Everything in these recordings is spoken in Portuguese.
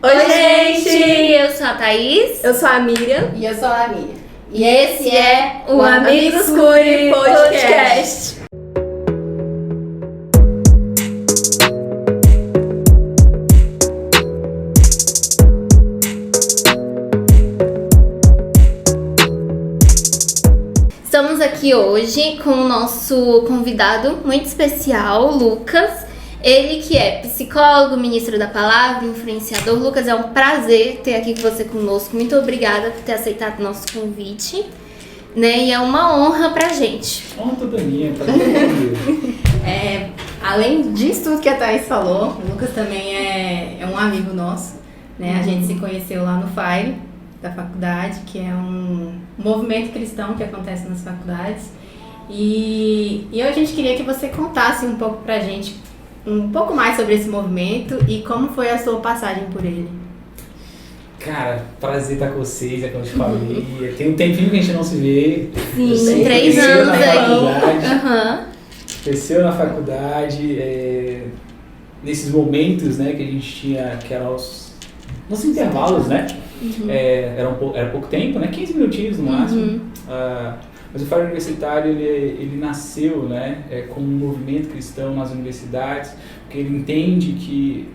Oi, gente! Eu sou a Thaís. Eu sou a Miriam. E eu sou a Miriam. E esse é o Amigos Curi Podcast. Estamos aqui hoje com o nosso convidado muito especial, Lucas. Ele que é psicólogo, ministro da palavra, influenciador. Lucas, é um prazer ter aqui com você conosco. Muito obrigada por ter aceitado o nosso convite. Né? E é uma honra pra gente. Honra toda minha, pra Além disso tudo que a Thaís falou, o Lucas também é um amigo nosso. Né? A gente se conheceu lá no FIRE, da faculdade, que é um movimento cristão que acontece nas faculdades. E a gente queria que você contasse um pouco pra gente um pouco mais sobre esse movimento e como foi a sua passagem por ele. Cara, prazer estar com vocês, é como eu te falei. Tem um tempinho que a gente não se vê. Sim, 3 anos aí. Cresceu na faculdade, nesses momentos, né, que a gente tinha, que eram nos intervalos, né? Era pouco tempo, né? 15 minutinhos no máximo. Mas o FIRE Universitário, ele nasceu, né, como um movimento cristão nas universidades, porque ele entende que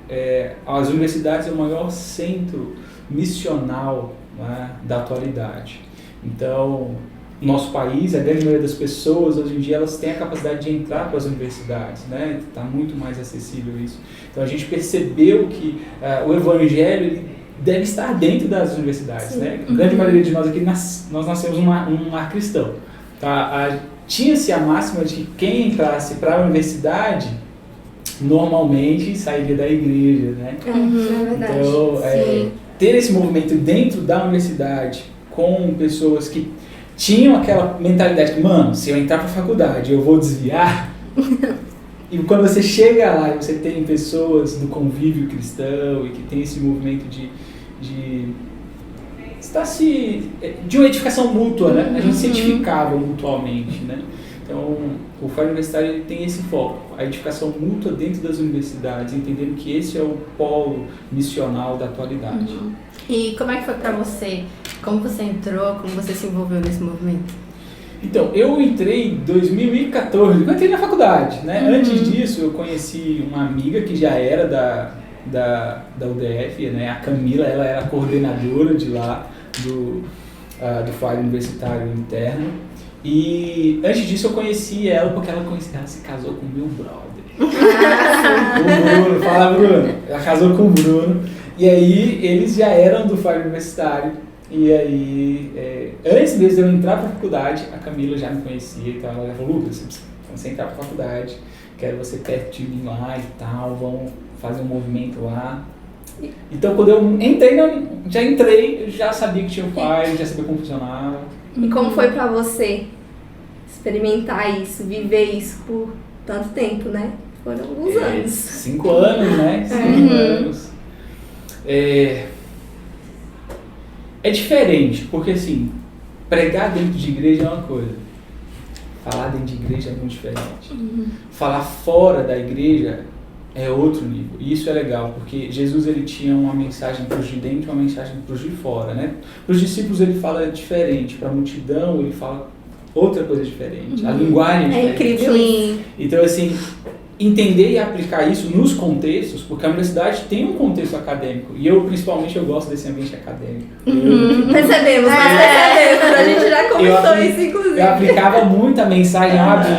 as universidades é o maior centro missional, né, da atualidade. Então, nosso país, a grande maioria das pessoas, hoje em dia, elas têm a capacidade de entrar para as universidades, né? Está muito mais acessível isso. Então, a gente percebeu que o evangelho ele deve estar dentro das universidades, né? A grande maioria de nós aqui, nós nascemos um lar cristão. Tá? Tinha-se a máxima de que quem entrasse para a universidade, normalmente sairia da igreja, né? É verdade. Então, ter esse movimento dentro da universidade, com pessoas que tinham aquela mentalidade que, mano, se eu entrar para a faculdade, eu vou desviar. E quando você chega lá e você tem pessoas do convívio cristão e que tem esse movimento de uma edificação mútua, né? A gente se edificava mutuamente, né? Então, o FIRE Universitário ele tem esse foco, a edificação mútua dentro das universidades, entendendo que esse é o polo missional da atualidade. E como é que foi pra você? Como você entrou? Como você se envolveu nesse movimento? Então, eu entrei em 2014, eu entrei na faculdade, né? Antes disso, eu conheci uma amiga que já era da UDF, né? A Camila, ela era coordenadora de lá, do FIRE Universitário Interno. E antes disso, eu conheci ela porque ela se casou com o meu brother. O Bruno, fala Bruno. Ela casou com o Bruno. E aí, eles já eram do FIRE Universitário. E aí, antes mesmo de eu entrar para a faculdade, a Camila já me conhecia, então ela falou, Lucas, quando você entrar para a faculdade, quero você perto de mim lá e tal, vamos fazer um movimento lá. Então quando eu entrei, eu já sabia que tinha o FIRE, já sabia como funcionava. E como foi pra você experimentar isso, viver isso por tanto tempo, né? Foram alguns anos. 5 anos, né? 5 anos. É diferente, porque assim, pregar dentro de igreja é uma coisa, falar dentro de igreja é muito diferente. Falar fora da igreja é outro nível, e isso é legal, porque Jesus ele tinha uma mensagem para os de dentro e uma mensagem para os de fora, né? Para os discípulos ele fala diferente, para a multidão ele fala outra coisa diferente, a linguagem é diferente. É incrível isso. Então assim, entender e aplicar isso nos contextos, porque a universidade tem um contexto acadêmico, e eu principalmente eu gosto desse ambiente acadêmico. Percebemos, a gente já comentou isso inclusive. Eu aplicava muito a mensagem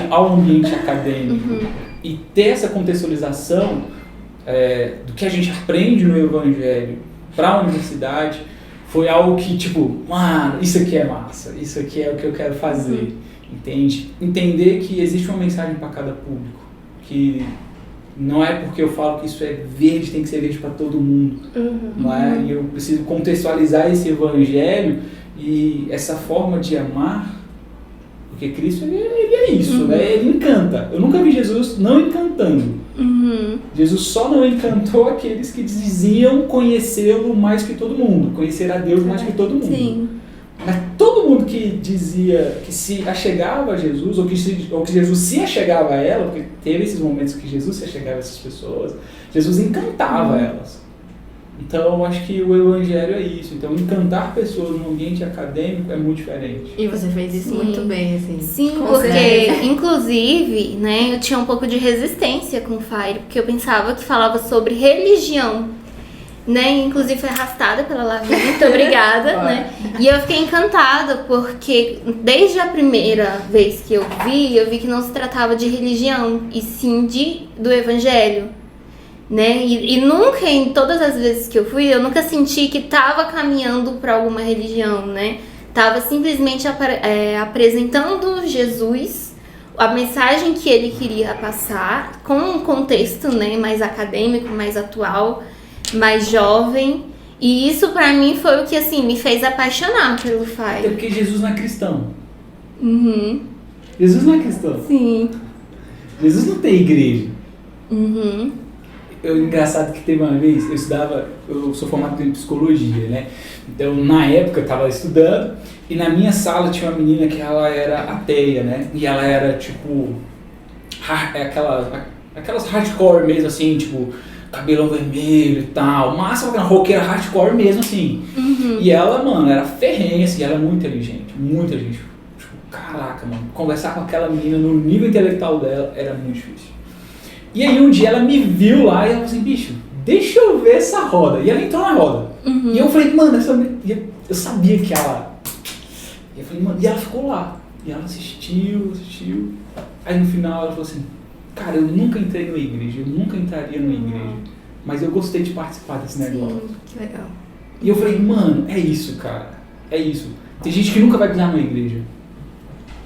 ao ambiente acadêmico, e ter essa contextualização do que a gente aprende no Evangelho para a universidade foi algo que, tipo, mano, isso aqui é massa, isso aqui é o que eu quero fazer, entende? Entender que existe uma mensagem para cada público, que não é porque eu falo que isso é verde, tem que ser verde para todo mundo, não é? E eu preciso contextualizar esse evangelho e essa forma de amar, porque Cristo ele é isso, né? Ele encanta. Eu nunca vi Jesus não encantando. Jesus só não encantou aqueles que diziam conhecê-lo mais que todo mundo, conhecer a Deus mais que todo mundo. Sim. Mas todo mundo que dizia que se achegava a Jesus, ou que Jesus se achegava a ela, porque teve esses momentos que Jesus se achegava a essas pessoas, Jesus encantava elas. Então eu acho que o evangelho é isso. Então encantar pessoas no ambiente acadêmico é muito diferente. E você fez isso Sim. muito bem, assim. Sim, Com porque, certeza. inclusive, né, eu tinha um pouco de resistência com o Fire, porque eu pensava que falava sobre religião, né, inclusive foi arrastada pela Lavínia, muito obrigada, né, e eu fiquei encantada, porque desde a primeira vez que eu vi que não se tratava de religião, e sim do evangelho, né, e nunca, em todas as vezes que eu fui, eu nunca senti que estava caminhando para alguma religião, né, estava simplesmente apresentando Jesus, a mensagem que ele queria passar, com um contexto, né, mais acadêmico, mais atual, mais jovem. E isso pra mim foi o que assim me fez apaixonar pelo Até Fire. porque Jesus não é cristão. Uhum. Jesus não é cristão. Sim. Jesus não tem igreja. Uhum. Engraçado que teve uma vez, eu sou formado em psicologia, né? Então, na época, eu estava estudando e na minha sala tinha uma menina que ela era ateia, né? E ela era, tipo, aquelas hardcore mesmo, assim, tipo, cabelão vermelho e tal. Massa, uma roqueira hardcore mesmo, assim. Uhum. E ela, mano, era ferrenha, assim, ela é muito inteligente, muita gente. Tipo, caraca, mano, conversar com aquela menina no nível intelectual dela era muito difícil. E aí um dia ela me viu lá e ela falou assim, bicho, deixa eu ver essa roda. E ela entrou na roda. Uhum. E eu falei, mano, eu sabia que ela... E eu falei, mano, e ela ficou lá. E ela assistiu. Aí no final ela falou assim, cara, eu nunca entrei numa igreja, eu nunca entraria numa igreja. Mas eu gostei de participar desse negócio. Que legal. E eu falei, mano, é isso, cara. É isso. Tem gente que nunca vai pisar numa igreja.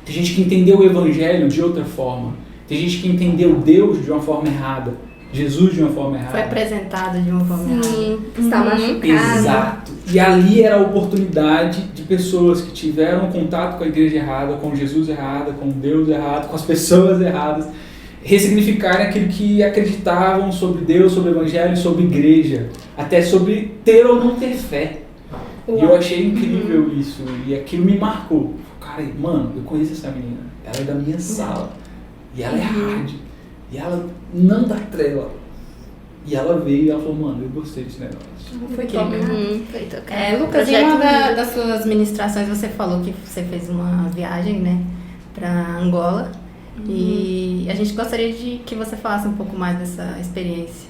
Tem gente que entendeu o evangelho de outra forma. Tem gente que entendeu Deus de uma forma errada. Jesus de uma forma errada. Foi apresentado de uma forma errada. Sim. Está Uhum. machucado. Exato. E ali era a oportunidade de pessoas que tiveram contato com a igreja errada, com Jesus errado, com Deus errado, com as pessoas erradas, ressignificarem aquilo que acreditavam sobre Deus, sobre o evangelho, sobre igreja, até sobre ter ou não ter fé. E eu achei incrível isso, e aquilo me marcou. Cara, mano, eu conheço essa menina, ela é da minha sala, e ela é hard, e ela não dá trela. E ela veio e ela falou, mano, eu gostei desse negócio. Foi Que top. Uhum. Foi tocado. Lucas, em Projeto uma Vida. das suas ministrações você falou que você fez uma viagem, né, pra Angola. E a gente gostaria de que você falasse um pouco mais dessa experiência.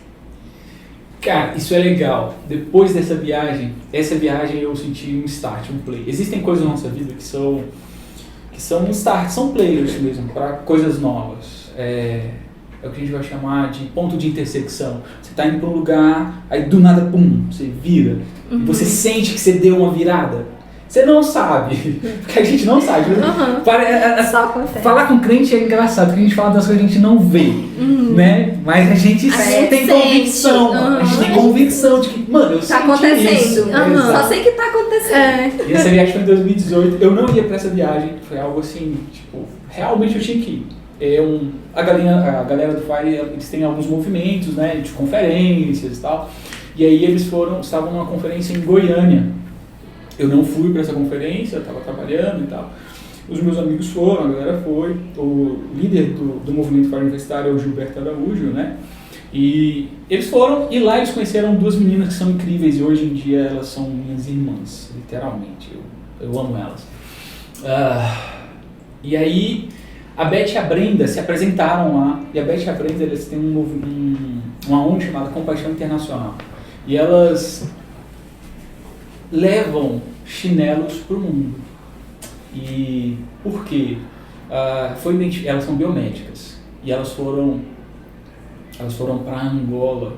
Cara, isso é legal. Depois dessa viagem, eu senti um start, um play. Existem coisas na nossa vida que são um start, são players mesmo, para coisas novas. É o que a gente vai chamar de ponto de intersecção. Você está indo para um lugar, aí do nada, pum, você vira. E você sente que você deu uma virada. Você não sabe, porque a gente não sabe. Só acontece. Falar com crente é engraçado, porque a gente fala das coisas que a gente não vê, né? Mas a gente tem sente. convicção, a gente tem convicção de que, mano, eu Tá senti acontecendo. isso. Só Exato. sei que tá acontecendo. E essa viagem foi em 2018, eu não ia pra essa viagem, foi algo assim, tipo, realmente eu tinha que ir. A galera do Fire, eles têm alguns movimentos, né, de conferências e tal, e aí eles estavam numa conferência em Goiânia. Eu não fui para essa conferência, eu estava trabalhando e tal. Os meus amigos foram, a galera foi. O líder do movimento Fire Universitário é o Gilberto Araújo, né? E eles foram, e lá eles conheceram duas meninas que são incríveis, e hoje em dia elas são minhas irmãs, literalmente. Eu amo elas. E aí, a Beth e a Brenda se apresentaram lá, e a Beth e a Brenda, eles têm uma ONG chamada Compaixão Internacional. E elas levam chinelos para o mundo. E por quê? Elas são biomédicas e elas foram para Angola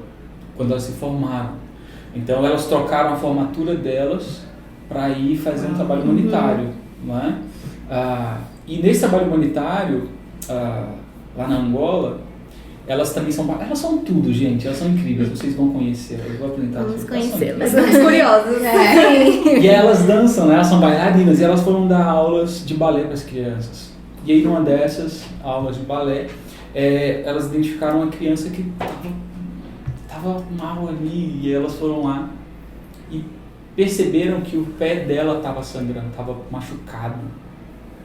quando elas se formaram. Então elas trocaram a formatura delas para ir fazer um trabalho humanitário, não é? E nesse trabalho humanitário lá na Angola, elas também são tudo, gente. Elas são incríveis, vocês vão conhecer. Eu vou apresentar. Vamos conhecê-las. Mas somos curiosos, né? E elas dançam, né? Elas são bailarinas e elas foram dar aulas de balé para as crianças. E aí numa dessas aulas de balé, elas identificaram uma criança que tava mal ali, e elas foram lá e perceberam que o pé dela estava sangrando, estava machucado.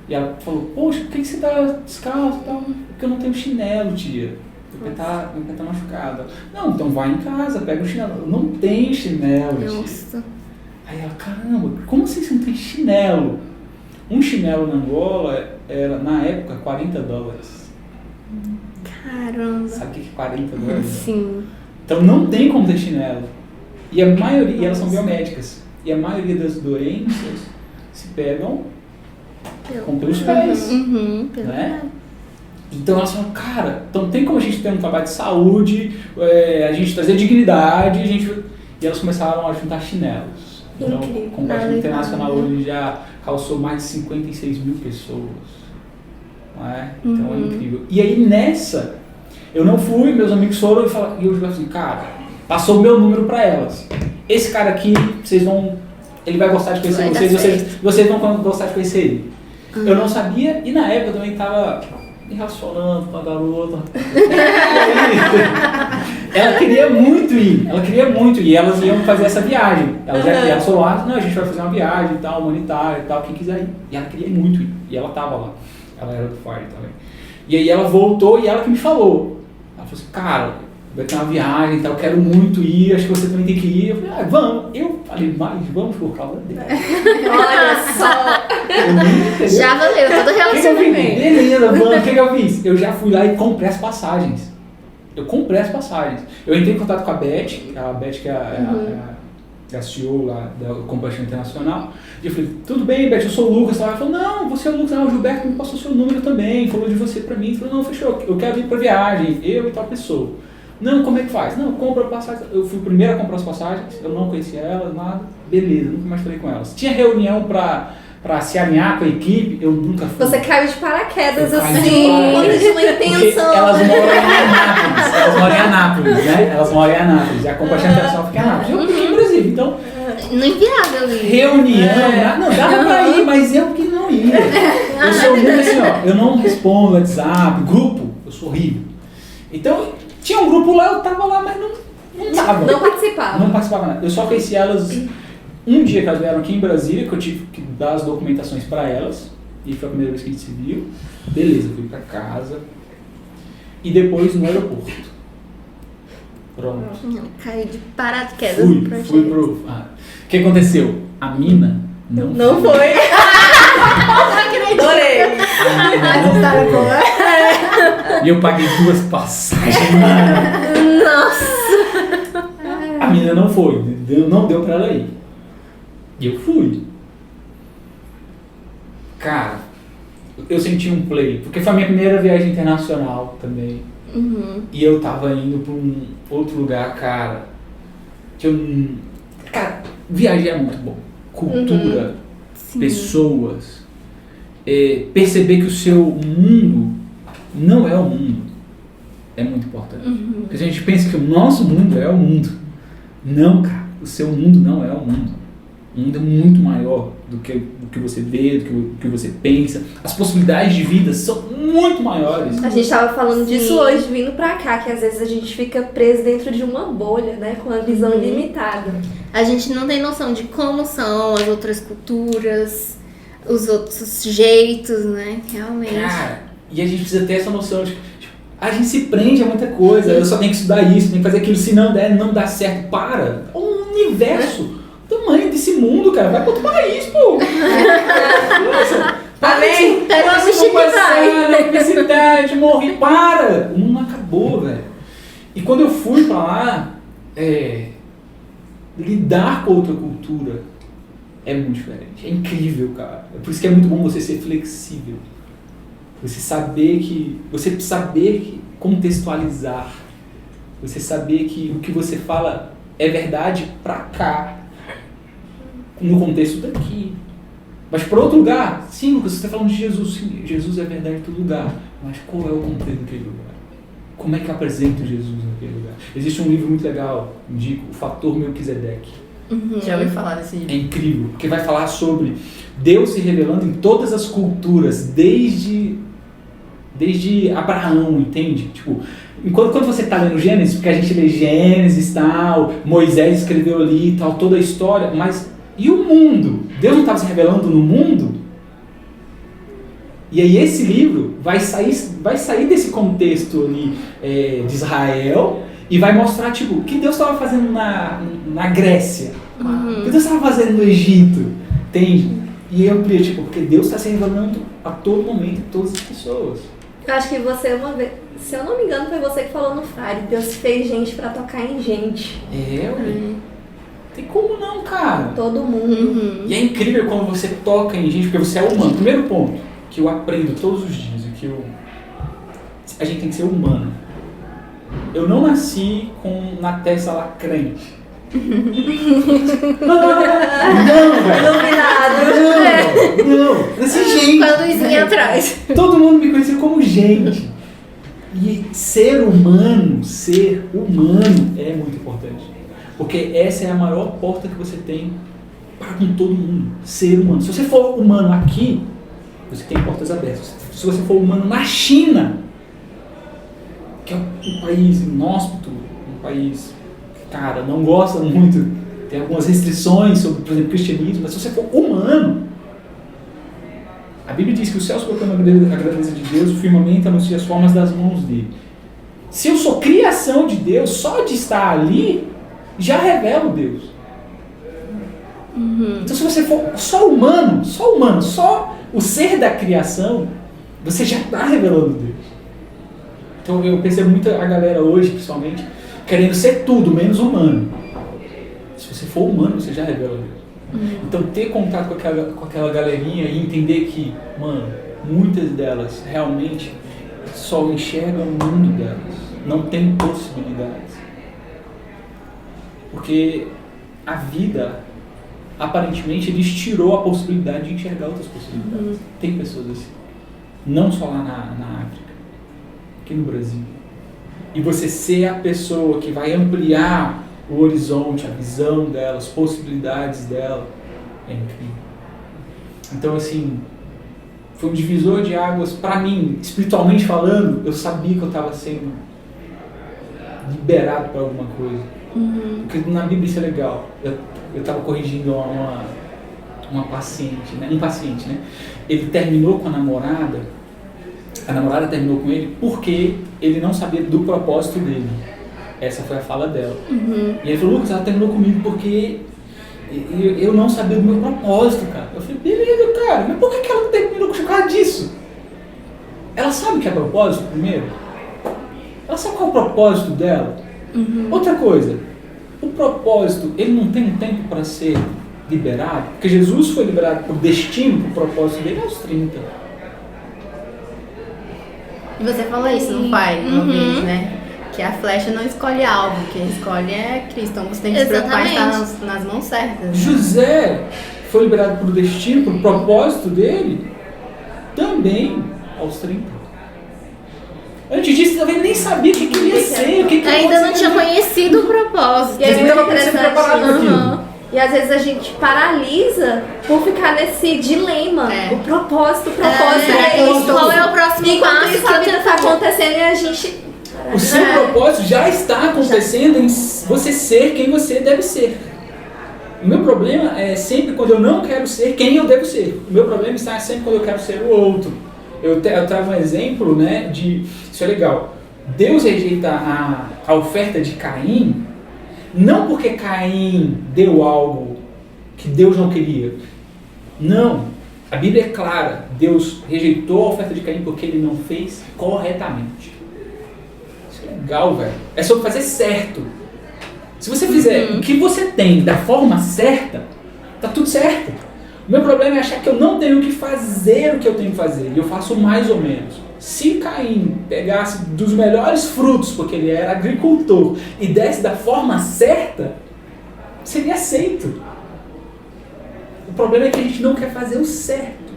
E ela falou, poxa, por que você tá descalço e tal? Porque eu não tenho chinelo, tia. Meu pé tá machucado. Não, então vai em casa, pega o chinelo. Não tem chinelo. Nossa. Aí ela, caramba, como assim você não tem chinelo? Um chinelo na Angola era, na época, $40. Caramba. Sabe o que é $40? Sim. Então não tem como ter chinelo. E a maioria, e elas são biomédicas. E a maioria das doenças se pegam pelos pés. Pelo Né? Então elas falam, cara, então tem como a gente ter um trabalho de saúde, a gente trazer dignidade, e elas começaram a juntar chinelos. Então, o Compaixão Internacional hoje já calçou mais de 56 mil pessoas. Não é? Então é incrível. E aí nessa, eu não fui, meus amigos foram e eu falei assim, cara, passou o meu número pra elas. Esse cara aqui, ele vai gostar de conhecer vocês vão gostar de conhecer ele. Eu não sabia, e na época eu também estava me relacionando com a garota. Ela queria muito ir, e elas iam fazer essa viagem. Elas falaram lá, não, a gente vai fazer uma viagem e tal, humanitária e tal, quem quiser ir. E ela queria muito ir, e ela estava lá. Ela era do FARC também. E aí ela voltou e ela que me falou. Ela falou assim, cara, vai ter uma viagem e tal, eu quero muito ir, acho que você também tem que ir. Eu falei, vamos. Eu falei, mas vamos por causa dela. Olha só. Já valeu, todo relacionamento. Beleza, vamos. O que eu fiz? Eu já fui lá e comprei as passagens. Eu entrei em contato com a Beth que é a CEO lá da Compaixão Internacional. E eu falei, tudo bem, Beth, eu sou o Lucas. Ela falou, não, você é o Lucas. O Gilberto me passou seu número também, falou de você pra mim. Eu falei, não, fechou, eu quero ir pra viagem, eu e tal pessoa. Não, como é que faz? Não, compra passagem. Eu fui o primeiro a comprar as passagens, eu não conhecia elas, nada. Beleza, nunca mais falei com elas. Tinha reunião pra se alinhar com a equipe, eu nunca fui. Você caiu de paraquedas, Eu caí de assim, paraquedas. de uma intenção. Elas moram em Anápolis, né? Elas moram em Anápolis. E a Compaixão Internacional fica em Anápolis. Eu fiquei em Brasília, então... Não inviável ali. Reunião, não dava pra ir, mas eu que não ia. Eu sou muito assim, ó, eu não respondo WhatsApp, grupo, eu sou horrível. Então, tinha um grupo lá, eu tava lá, mas não tava. Não participava. Não participava nada. Eu só conheci elas um dia que elas vieram aqui em Brasília, que eu tive que dar as documentações pra elas. E foi a primeira vez que a gente se viu. Beleza, fui pra casa. E depois no aeroporto. Pronto. Não, caiu de paraquedas Fui no projeto. pro... O que aconteceu? A mina Não foi. Adorei. A mina não foi. E eu paguei 2 passagens, mano. Nossa. A mina não foi. Não deu pra ela ir. E eu fui. Cara, eu senti um play. Porque foi a minha primeira viagem internacional também. E eu tava indo pra um outro lugar, cara. Cara, viajar é muito bom. Cultura, pessoas. Perceber que o seu mundo não é o mundo. É muito importante. Porque a gente pensa que o nosso mundo é o mundo. Não, cara. O seu mundo não é o mundo. O mundo é muito maior do que você vê, do que você pensa. As possibilidades de vida são muito maiores. A gente tava falando disso hoje, vindo pra cá, que às vezes a gente fica preso dentro de uma bolha, né? Com a visão limitada. A gente não tem noção de como são as outras culturas, os outros jeitos, né? Realmente. Cara, e a gente precisa ter essa noção de... A gente se prende a muita coisa. Eu só tenho que estudar isso, tenho que fazer aquilo. Se não der, não dá certo. Para. O universo... tamanho desse mundo, cara. Vai pra outro país, pô. Nossa. Amém? Pega uma mochila na universidade, morri. Para. O mundo acabou, velho. E quando eu fui pra lá, lidar com outra cultura é muito diferente. É incrível, cara. É por isso que é muito bom você ser flexível. Você saber contextualizar. Você saber que o que você fala é verdade pra cá. No contexto daqui. Mas para outro lugar, sim, Lucas, você está falando de Jesus. Sim, Jesus é verdade em todo lugar. Mas qual é o contexto daquele lugar? Como é que apresenta Jesus naquele lugar? Existe um livro muito legal, indico, O Fator Melquisedeque. Já ouvi falar desse livro. É incrível, porque vai falar sobre Deus se revelando em todas as culturas, desde Abraão, entende? Tipo, quando você está lendo Gênesis, porque a gente lê Gênesis e tal, Moisés escreveu ali e tal, toda a história, mas... E o mundo? Deus não estava se revelando no mundo? E aí esse livro vai sair desse contexto ali de Israel e vai mostrar, tipo, o que Deus estava fazendo na Grécia, o que Deus estava fazendo no Egito, entende? E eu amplia, tipo, porque Deus está se revelando a todo momento em todas as pessoas. Eu acho que você uma vez, se eu não me engano, foi você que falou no Fire, Deus fez gente pra tocar em gente. Tem como não, cara? Todo mundo. E é incrível quando você toca em gente, porque você é humano. Primeiro ponto, que eu aprendo todos os dias, a gente tem que ser humano. Eu não nasci na testa lá crente. Não, velho. Iluminado. Não, nasci gente. Com a luzinha atrás. Todo mundo me conhecia como gente. E ser humano é muito importante. Porque essa é a maior porta que você tem para com todo mundo. Ser humano. Se você for humano aqui, você tem portas abertas. Se você for humano na China, que é um país inóspito, um país que, cara, não gosta muito, tem algumas restrições sobre, por exemplo, cristianismo, mas se você for humano, a Bíblia diz que os céus proclamam a grandeza de Deus, o firmamento anuncia as formas das mãos dele. Se eu sou criação de Deus, só de estar ali, já revela o Deus. Então se você for só humano, só o ser da criação, você já está revelando Deus. Então eu percebo muito a galera hoje, principalmente, querendo ser tudo, menos humano. Se você for humano, você já revela Deus. Então ter contato com aquela galerinha e entender que, mano, muitas delas realmente só enxergam o mundo delas. Não tem possibilidades. Porque a vida, aparentemente, eles tirou a possibilidade de enxergar outras possibilidades. Tem pessoas assim. Não só lá na África, aqui no Brasil. E você ser a pessoa que vai ampliar o horizonte, a visão dela, as possibilidades dela, é incrível. Então, assim, foi um divisor de águas para mim, espiritualmente falando. Eu sabia que eu estava sendo liberado para alguma coisa. Porque na Bíblia isso é legal. Eu estava corrigindo uma paciente, né? Um paciente, né? Ele terminou com a namorada terminou com ele porque ele não sabia do propósito dele. Essa foi a fala dela. E ele falou, Lucas, ela terminou comigo porque eu não sabia do meu propósito, cara. Eu falei, beleza, cara, mas por que ela não terminou por causa disso? Ela sabe o que é propósito primeiro? Ela sabe qual é o propósito dela? Outra coisa, o propósito, ele não tem um tempo para ser liberado? Porque Jesus foi liberado por destino, por propósito dele aos 30. E você falou isso no Pai, uma vez, né? Que a flecha não escolhe alvo, quem escolhe é Cristo. Então você tem que se preocupar em estar nas mãos certas. Né? José foi liberado por destino, por propósito dele, também aos 30. Antes disso, talvez ele nem sabia o que queria ser. Ainda não tinha conhecido o propósito. E aí Ele estava sendo preparado para aquilo. E às vezes a gente paralisa por ficar nesse dilema. O propósito é isso. Qual é o próximo passo isso a vida está acontecendo e a gente... O seu propósito já está acontecendo em você ser quem você deve ser. O meu problema é sempre quando eu não quero ser quem eu devo ser. O meu problema está sempre quando eu quero ser o outro. Eu trago um exemplo, né, de... Isso é legal. Deus rejeita a oferta de Caim, não porque Caim deu algo que Deus não queria. Não. A Bíblia é clara. Deus rejeitou a oferta de Caim porque ele não fez corretamente. Isso é legal, velho. É sobre fazer certo. Se você fizer o que você tem da forma certa, tá tudo certo. O meu problema é achar que eu não tenho que fazer o que eu tenho que fazer. E eu faço mais ou menos. Se Caim pegasse dos melhores frutos, porque ele era agricultor, e desse da forma certa, seria aceito. O problema é que a gente não quer fazer o certo.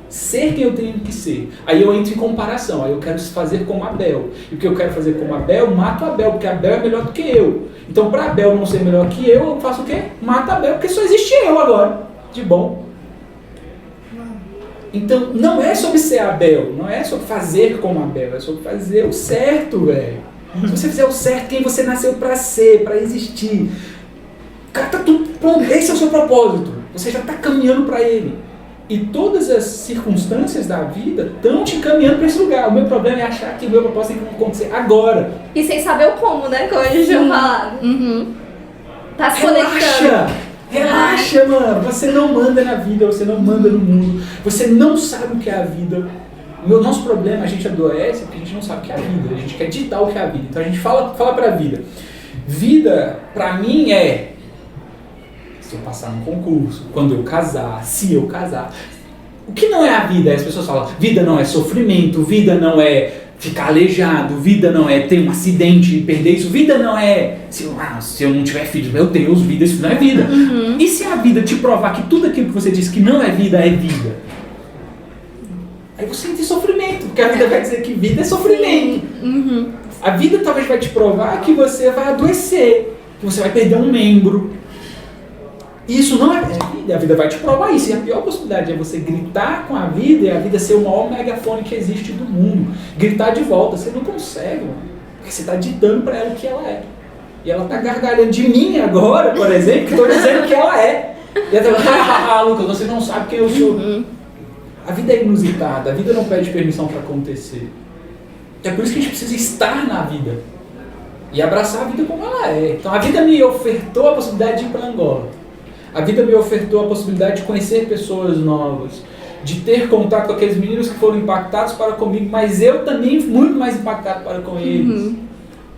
Ser quem eu tenho que ser. Aí eu entro em comparação. Aí eu quero fazer como Abel. E o que eu quero fazer como Abel, mato Abel, porque Abel é melhor do que eu. Então, para Abel não ser melhor que eu faço o quê? Mato Abel, porque só existe eu agora. De bom. Então, não é sobre ser Abel, não é sobre fazer como Abel, é sobre fazer o certo, velho. Se você fizer o certo, quem você nasceu para ser, para existir, cara, tá tudo pronto, esse é o seu propósito. Você já tá caminhando para ele. E todas as circunstâncias da vida estão te encaminhando para esse lugar. O meu problema é achar que o meu propósito tem que acontecer agora. E sem saber o como, né? Como a gente tinha falado. Tá se conectando. Relaxa, mano. Você não manda na vida, você não manda no mundo. Você não sabe o que é a vida. O nosso problema, a gente adoece porque a gente não sabe o que é a vida. A gente quer ditar o que é a vida. Então a gente fala pra vida. Vida, pra mim, é se eu passar no concurso, quando eu casar, se eu casar. O que não é a vida? As pessoas falam, vida não é sofrimento, vida não é ficar aleijado, vida não é ter um acidente e perder isso, vida não é, se eu não tiver filhos, meu Deus, vida, isso não é vida. E se a vida te provar que tudo aquilo que você disse que não é vida, é vida? Aí você sente sofrimento, porque a vida vai dizer que vida é sofrimento. A vida talvez vai te provar que você vai adoecer, que você vai perder um membro. Isso não é vida, a vida vai te provar isso. E a pior possibilidade é você gritar com a vida e a vida ser o maior megafone que existe do mundo. Gritar de volta, você não consegue, mano, porque você está ditando para ela o que ela é. E ela está gargalhando de mim agora, por exemplo, que estou dizendo que ela é. E ela está Lucas, você não sabe quem eu sou. A vida é inusitada, a vida não pede permissão para acontecer. É por isso que a gente precisa estar na vida e abraçar a vida como ela é. Então a vida me ofertou a possibilidade de ir para Angola. A vida me ofertou a possibilidade de conhecer pessoas novas, de ter contato com aqueles meninos que foram impactados para comigo, mas eu também muito mais impactado para com eles.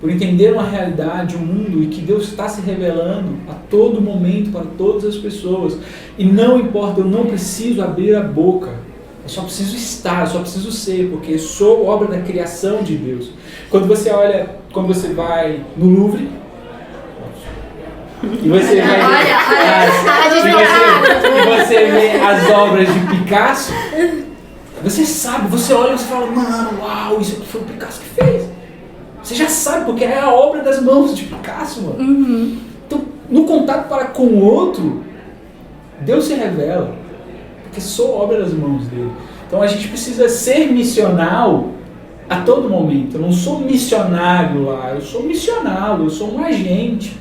Por entender uma realidade, um mundo, e que Deus está se revelando a todo momento para todas as pessoas. E não importa, eu não preciso abrir a boca. Eu só preciso estar, eu só preciso ser, porque sou obra da criação de Deus. Quando você vai no Louvre, e você vê as obras de Picasso, você sabe, você olha e você fala, mano, uau, isso aqui foi o Picasso que fez. Você já sabe, porque é a obra das mãos de Picasso, mano. Então, no contato para com o outro, Deus se revela, porque sou obra das mãos dele. Então a gente precisa ser missional a todo momento. Eu não sou missionário lá, eu sou missionário, eu sou um agente.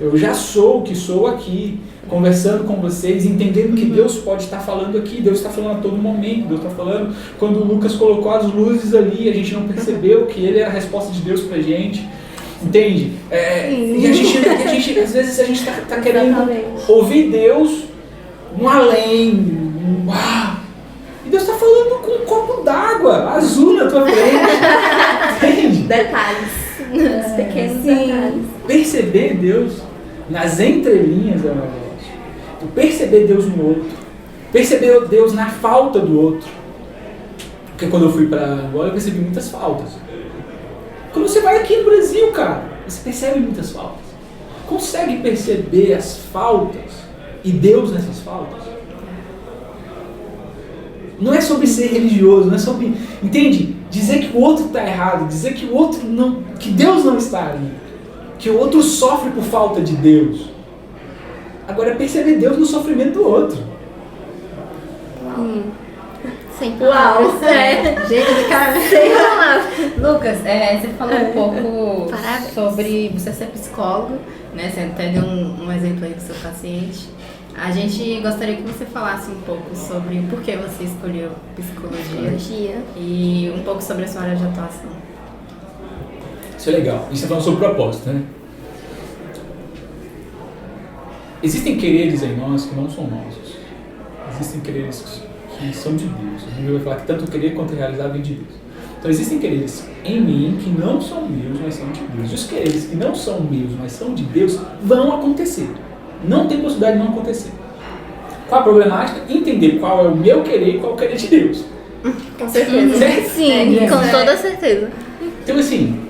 Eu já sou o que sou aqui, conversando com vocês, entendendo que Deus pode estar falando aqui, Deus está falando a todo momento, Deus está falando quando o Lucas colocou as luzes ali, a gente não percebeu que ele era a resposta de Deus pra gente, entende? E a gente às vezes a gente está querendo ouvir Deus um além, um uau, e Deus está falando com um copo d'água azul na tua frente, entende? Detalhes. Os pequenos detalhes. Perceber Deus nas entrelinhas é um negócio. Perceber Deus no outro. Perceber Deus na falta do outro. Porque quando eu fui para Angola eu percebi muitas faltas. Quando você vai aqui no Brasil, cara, você percebe muitas faltas. Consegue perceber as faltas e Deus nessas faltas? Não é sobre ser religioso, não é sobre, entende? Dizer que o outro está errado, dizer que o outro não, que Deus não está ali, que o outro sofre por falta de Deus. Agora é perceber Deus no sofrimento do outro. Sem palavras. Gente, cara, Lucas, você falou um pouco Parabéns. sobre você ser psicólogo, né? Você até deu um exemplo aí com seu paciente. A gente gostaria que você falasse um pouco sobre por que você escolheu psicologia e um pouco sobre a sua área de atuação. Isso é legal. A gente está falando sobre propósito, né? Existem quereres em nós que não são nossos. Existem quereres que são de Deus. A Bíblia vai falar que tanto querer quanto realizar vem de Deus. Então existem quereres em mim que não são meus, mas são de Deus. E os quereres que não são meus, mas são de Deus, vão acontecer. Não tem possibilidade de não acontecer. Qual a problemática? Entender qual é o meu querer e qual é o querer de Deus. Com certeza. Sim, com toda certeza. Então assim,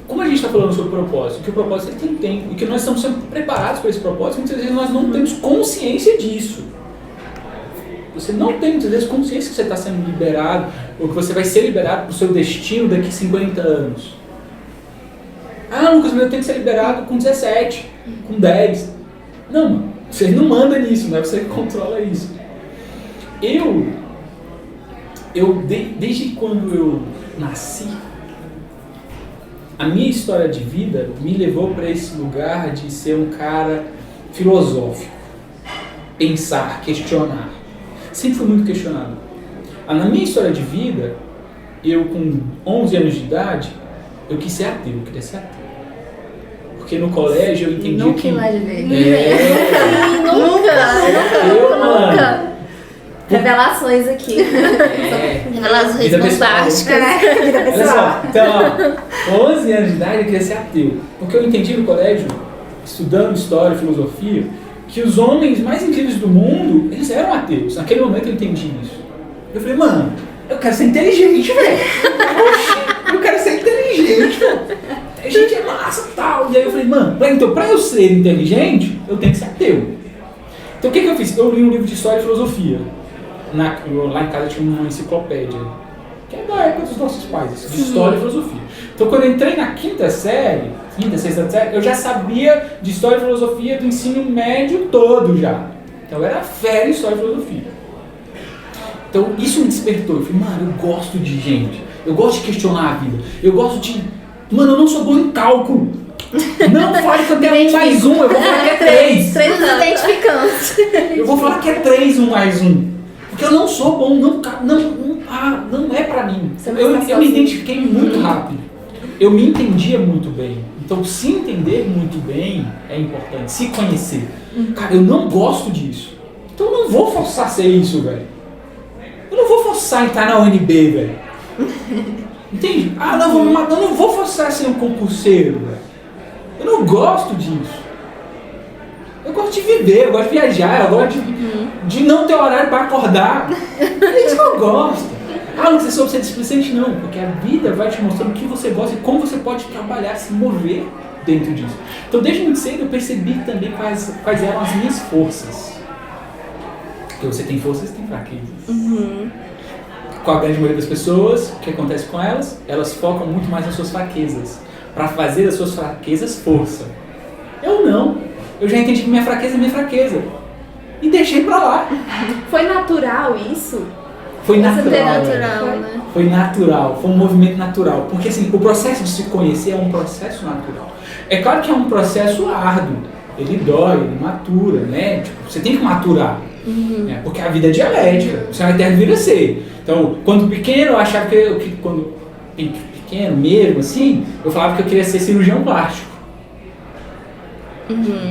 como a gente está falando sobre propósito, que o propósito ele tem tempo e que nós estamos sendo preparados para esse propósito, muitas vezes nós não temos consciência disso. Você não tem muitas vezes consciência que você está sendo liberado ou que você vai ser liberado para o seu destino daqui a 50 anos. Ah, Lucas, mas eu tenho que ser liberado com 17, com 10. Não, mano, você não manda nisso, né? Você controla isso. Desde quando eu nasci, a minha história de vida me levou para esse lugar de ser um cara filosófico. Pensar, questionar. sempre fui muito questionado. Na minha história de vida, eu com 11 anos de idade, eu quis ser ateu, eu queria ser ateu. Porque no colégio eu entendi Nunca que... imaginei. Nunca. Revelações aqui. Revelações Vida pessoal. bombásticas. Vida Olha só, então, ó, 11 anos de idade eu queria ser ateu. Porque eu entendi no colégio, estudando história e filosofia, que os homens mais incríveis do mundo, eles eram ateus. Naquele momento eu entendi isso. Eu falei, mano, eu quero ser inteligente, velho. Oxi, eu quero ser inteligente, velho. A gente é massa e tal. E aí eu falei, mano, então pra eu ser inteligente, eu tenho que ser ateu. Então o que eu fiz? Eu li um livro de história e filosofia. Lá em casa tinha uma enciclopédia, que é da época dos nossos pais, de história e filosofia. Então quando eu entrei na quinta, sexta série, eu já sabia de história e filosofia do ensino médio todo já. Então eu era fera em história e filosofia. Então isso me despertou. Eu falei, mano, eu gosto de gente. Eu gosto de questionar a vida. Eu gosto de... Mano, eu não sou bom em cálculo. Não fale que eu tenho 1 mais 1, eu vou falar que é 3. Três identificantes. Eu vou falar que é 3 1 mais 1. Porque eu não sou bom, não é pra mim. Eu me identifiquei muito rápido. Eu me entendia muito bem. Então, se entender muito bem é importante. Se conhecer. Cara, eu não gosto disso. Então, eu não vou forçar a ser isso, velho. Eu não vou forçar a entrar na UNB, velho. Entende? Eu não vou forçar a ser um concurseiro, velho. Eu não gosto disso. Eu gosto de viver, eu gosto de viajar, eu gosto de não ter horário para acordar. É isso que eu gosto. Você soube ser displicente? Não, porque a vida vai te mostrando o que você gosta e como você pode trabalhar, se mover dentro disso. Então, desde muito cedo, eu percebi também quais eram as minhas forças. Porque você tem forças e tem fraquezas. Com a grande maioria das pessoas, o que acontece com elas? Elas focam muito mais nas suas fraquezas, para fazer das suas fraquezas força. Eu não. Eu já entendi que minha fraqueza é minha fraqueza. E deixei pra lá. Foi natural isso? Foi natural. Natural, né? Foi natural, foi um movimento natural. Porque assim, o processo de se conhecer é um processo natural. É claro que é um processo árduo. Ele dói, ele matura, né? Tipo, você tem que maturar. Né? Porque a vida é dialética. Você vai ter vir a ser. Então, quando pequeno, eu achava que quando pequeno mesmo, assim, eu falava que eu queria ser cirurgião plástico.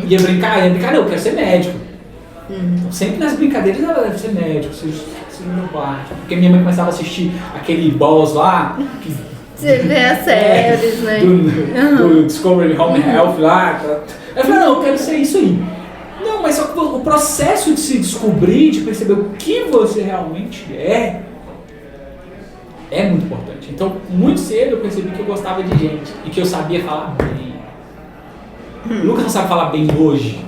Ia brincar, não, eu quero ser médico. Então, sempre nas brincadeiras eu quero ser médico, cirurgião plástico. Porque minha mãe começava a assistir aquele Balls lá. Você vê as séries, né? Do Discovery Home Health lá. Eu falei, não, eu quero ser isso aí. Não, mas só que o processo de se descobrir, de perceber o que você realmente é muito importante. Então, muito cedo eu percebi que eu gostava de gente e que eu sabia falar bem. O Lucas não sabe falar bem hoje.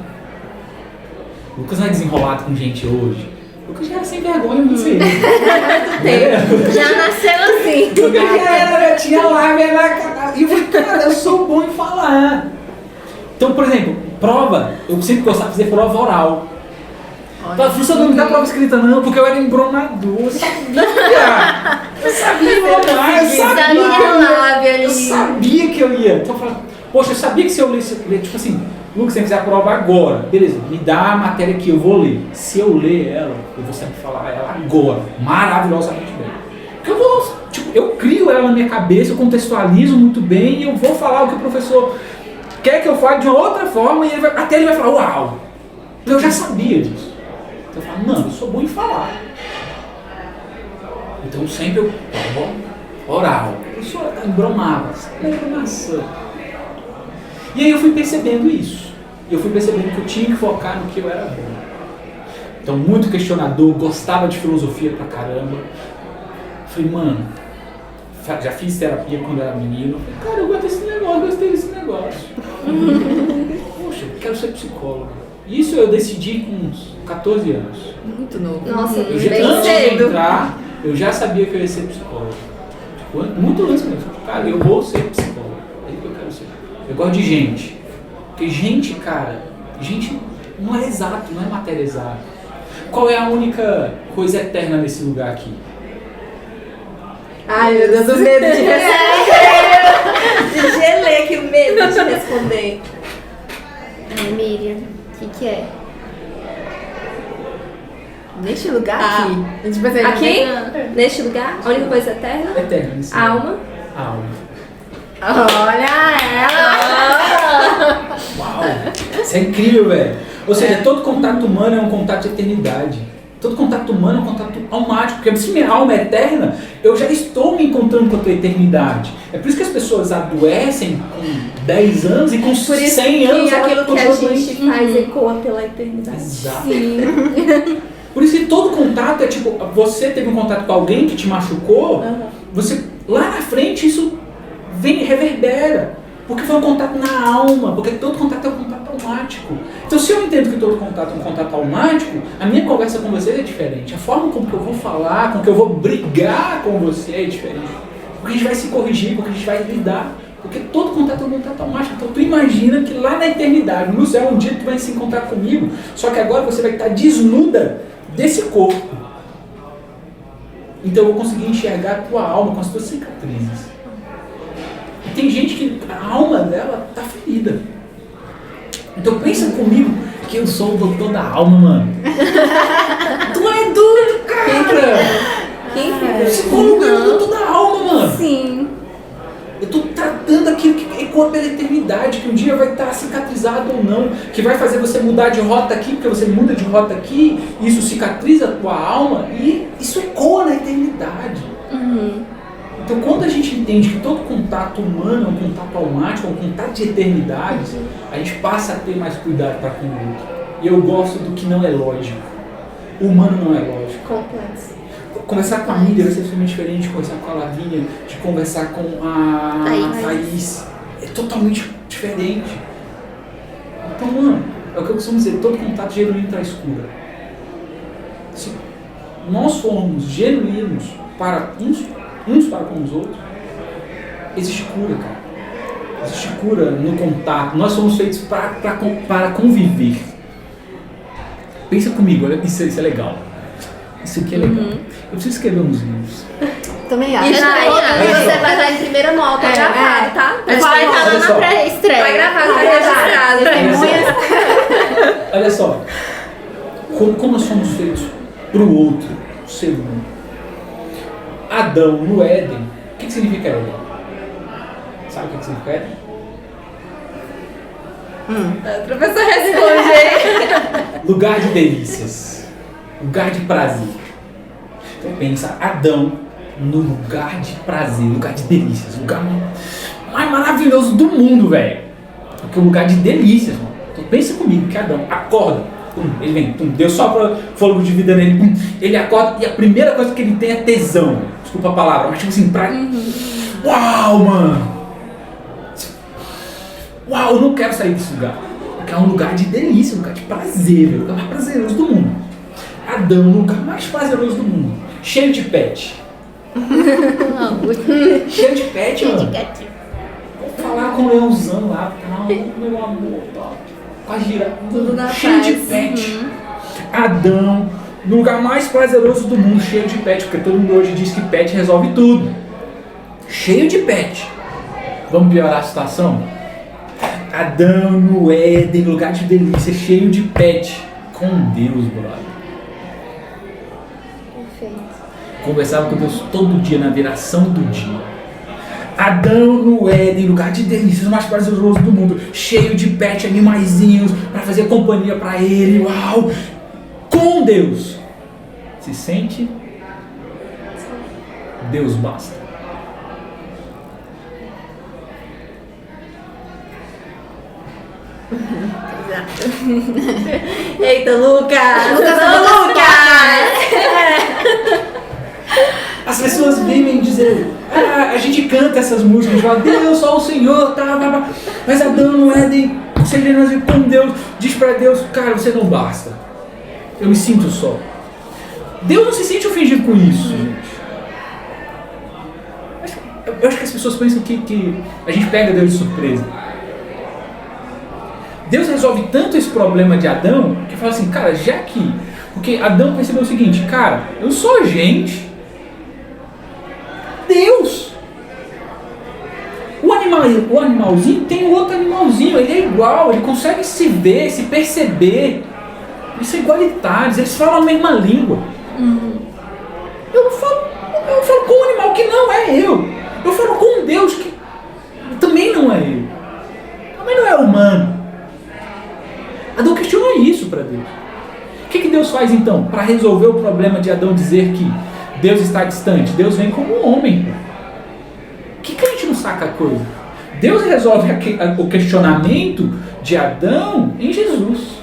O Lucas não é desenrolado com gente hoje. O Lucas já era sem vergonha muito cedo. Já nasceu assim. O Lucas já tinha lábia na cara. E eu falei, cara, eu sou bom em falar. Então, por exemplo, prova, eu sempre gostava de fazer prova oral. Você não me dá prova escrita não, porque eu era embronador, eu sabia embronar, eu sabia que eu ia. Então eu falava, poxa, eu sabia que se eu ler, tipo assim, Lucas, se você fizer a prova agora, beleza, me dá a matéria que eu vou ler. Se eu ler ela, eu vou sempre falar ela agora, maravilhosamente bem. Porque eu crio ela na minha cabeça, eu contextualizo muito bem e eu vou falar o que o professor quer que eu fale de uma outra forma e até ele vai falar, uau! Eu já sabia disso. Então eu falo, mano, eu sou bom em falar. Então sempre eu oral. Eu só embromava, embromação. E aí eu fui percebendo isso. Eu fui percebendo que eu tinha que focar no que eu era bom. Então muito questionador, gostava de filosofia pra caramba. Falei, mano, já fiz terapia quando era menino. Falei, cara, eu gosto desse negócio, gostei desse negócio. Poxa, eu quero ser psicólogo. Isso eu decidi com uns 14 anos. Muito novo. Nossa, Antes bem de cedo. entrar, eu já sabia que eu ia ser psicólogo. Tipo, muito antes mesmo. Cara, eu vou ser psicólogo. É isso que eu quero ser. Eu gosto de gente. Porque gente, cara, gente não é exato, não é matéria exata. Qual é a única coisa eterna nesse lugar aqui? Ai, meu Deus, o medo de responder. De gelei aqui, o medo de responder. Ai, Miriam, o que é? Neste lugar aqui. Tipo assim, Aqui, neste lugar, a única coisa eterna, Eterno. Nesse a alma. A alma. Olha ela! Uau! Isso é incrível, velho. Ou seja, todo contato humano é um contato de eternidade. Todo contato humano é um contato almático. Porque se minha alma é eterna, eu já estou me encontrando com a tua eternidade. É por isso que as pessoas adoecem com 10 anos e com 100 anos. E aquilo que a continua gente faz ecoa pela eternidade. Exato. Por isso que todo contato é tipo, você teve um contato com alguém que te machucou, você lá na frente isso vem, reverbera. Porque foi um contato na alma, porque todo contato é um contato almático. Então se eu entendo que todo contato é um contato almático, a minha conversa com você é diferente. A forma como que eu vou falar, com que eu vou brigar com você é diferente. Porque a gente vai se corrigir, porque a gente vai lidar. Porque todo contato é um contato almático. Então tu imagina que lá na eternidade, no céu, um dia tu vai se encontrar comigo, só que agora você vai estar desnuda desse corpo. Então eu vou conseguir enxergar a tua alma com as tuas cicatrizes. E tem gente que a alma dela tá ferida. Então pensa comigo que eu sou o doutor da alma, mano. Tu é doido, cara! Quem O psicólogo é o doutor da alma, mano. Sim. Eu tô tratando aquilo que ecoa pela eternidade, que um dia vai estar cicatrizado ou não, que vai fazer você mudar de rota aqui, porque você muda de rota aqui, isso cicatriza a tua alma e isso ecoa na eternidade. Então quando a gente entende que todo contato humano é um contato almático, é um contato de eternidades, a gente passa a ter mais cuidado para com o outro. E eu gosto do que não é lógico. O humano não é lógico. Complexo. Conversar com a Mília vai ser totalmente diferente de conversar com a Lavínia, de conversar com a Thaís. É totalmente diferente. Então, mano, é o que eu costumo dizer, todo contato genuíno traz cura. Se nós formos genuínos para uns para com os outros, existe cura, cara. Existe cura no contato. Nós somos feitos para conviver. Pensa comigo, olha, isso é legal. Isso aqui é legal. Eu preciso escrever uns livros. Também E acho. você vai dar em primeira mão, tá gravado, tá? Vai estar lá Olha na só. pré-estreia. Vai gravado, vai registrado. Olha só, como nós somos feitos para o outro, o ser humano. Adão no Éden, o que significa Éden? Sabe o que significa Éden? O professor responde aí. Lugar de delícias, lugar de prazer. Então pensa, Adão no lugar de prazer, lugar de delícias, lugar mais maravilhoso do mundo, velho. Porque é um lugar de delícias, mano. Então pensa comigo que Adão acorda, ele vem, Deus sopra fôlego de vida nele, ele acorda e a primeira coisa que ele tem é tesão. Desculpa a palavra, mas tipo assim, uau, mano! Uau, eu não quero sair desse lugar. Porque é um lugar de delícia, um lugar de prazer, o lugar mais prazeroso do mundo. Adão, o lugar mais prazeroso do mundo. Cheio de pet. Cheio de pet, mano. Vou falar com o leãozão lá, meu amor, tá? Com a girafa. Tudo na Cheio de paz. pet. Adão, no lugar mais prazeroso do mundo, cheio de pet, porque todo mundo hoje diz que pet resolve tudo. Cheio de pet. Vamos piorar a situação? Adão no Éden, lugar de delícia, cheio de pet. Com Deus, brother. Perfeito. Conversava com Deus todo dia, na viração do dia. Adão no Éden, lugar de delícias, o mais prazeroso do mundo, cheio de pet, animaizinhos, para fazer companhia para ele, uau! Com Deus. Se sente? Deus basta. Eita, Lucas! As pessoas vêm dizer, a gente canta essas músicas, fala, Deus, só o Senhor, tá, mas Adão no Éden, com Deus, diz pra Deus, cara, você não basta. Eu me sinto só. Deus não se sente ofendido com isso, gente. Eu acho que as pessoas pensam que a gente pega Deus de surpresa. Deus resolve tanto esse problema de Adão, que fala assim, cara, já que... Porque Adão percebeu o seguinte, cara, eu sou gente... Deus! O animalzinho tem outro animalzinho, ele é igual, ele consegue se ver, se perceber. Eles são igualitários, eles falam a mesma língua. Eu não falo com um animal que não é eu. Eu falo com um Deus que também não é eu. Também não é humano. Adão questionou isso para Deus. O que Deus faz então para resolver o problema de Adão dizer que Deus está distante? Deus vem como um homem. Por que a gente não saca a coisa? Deus resolve o questionamento de Adão em Jesus.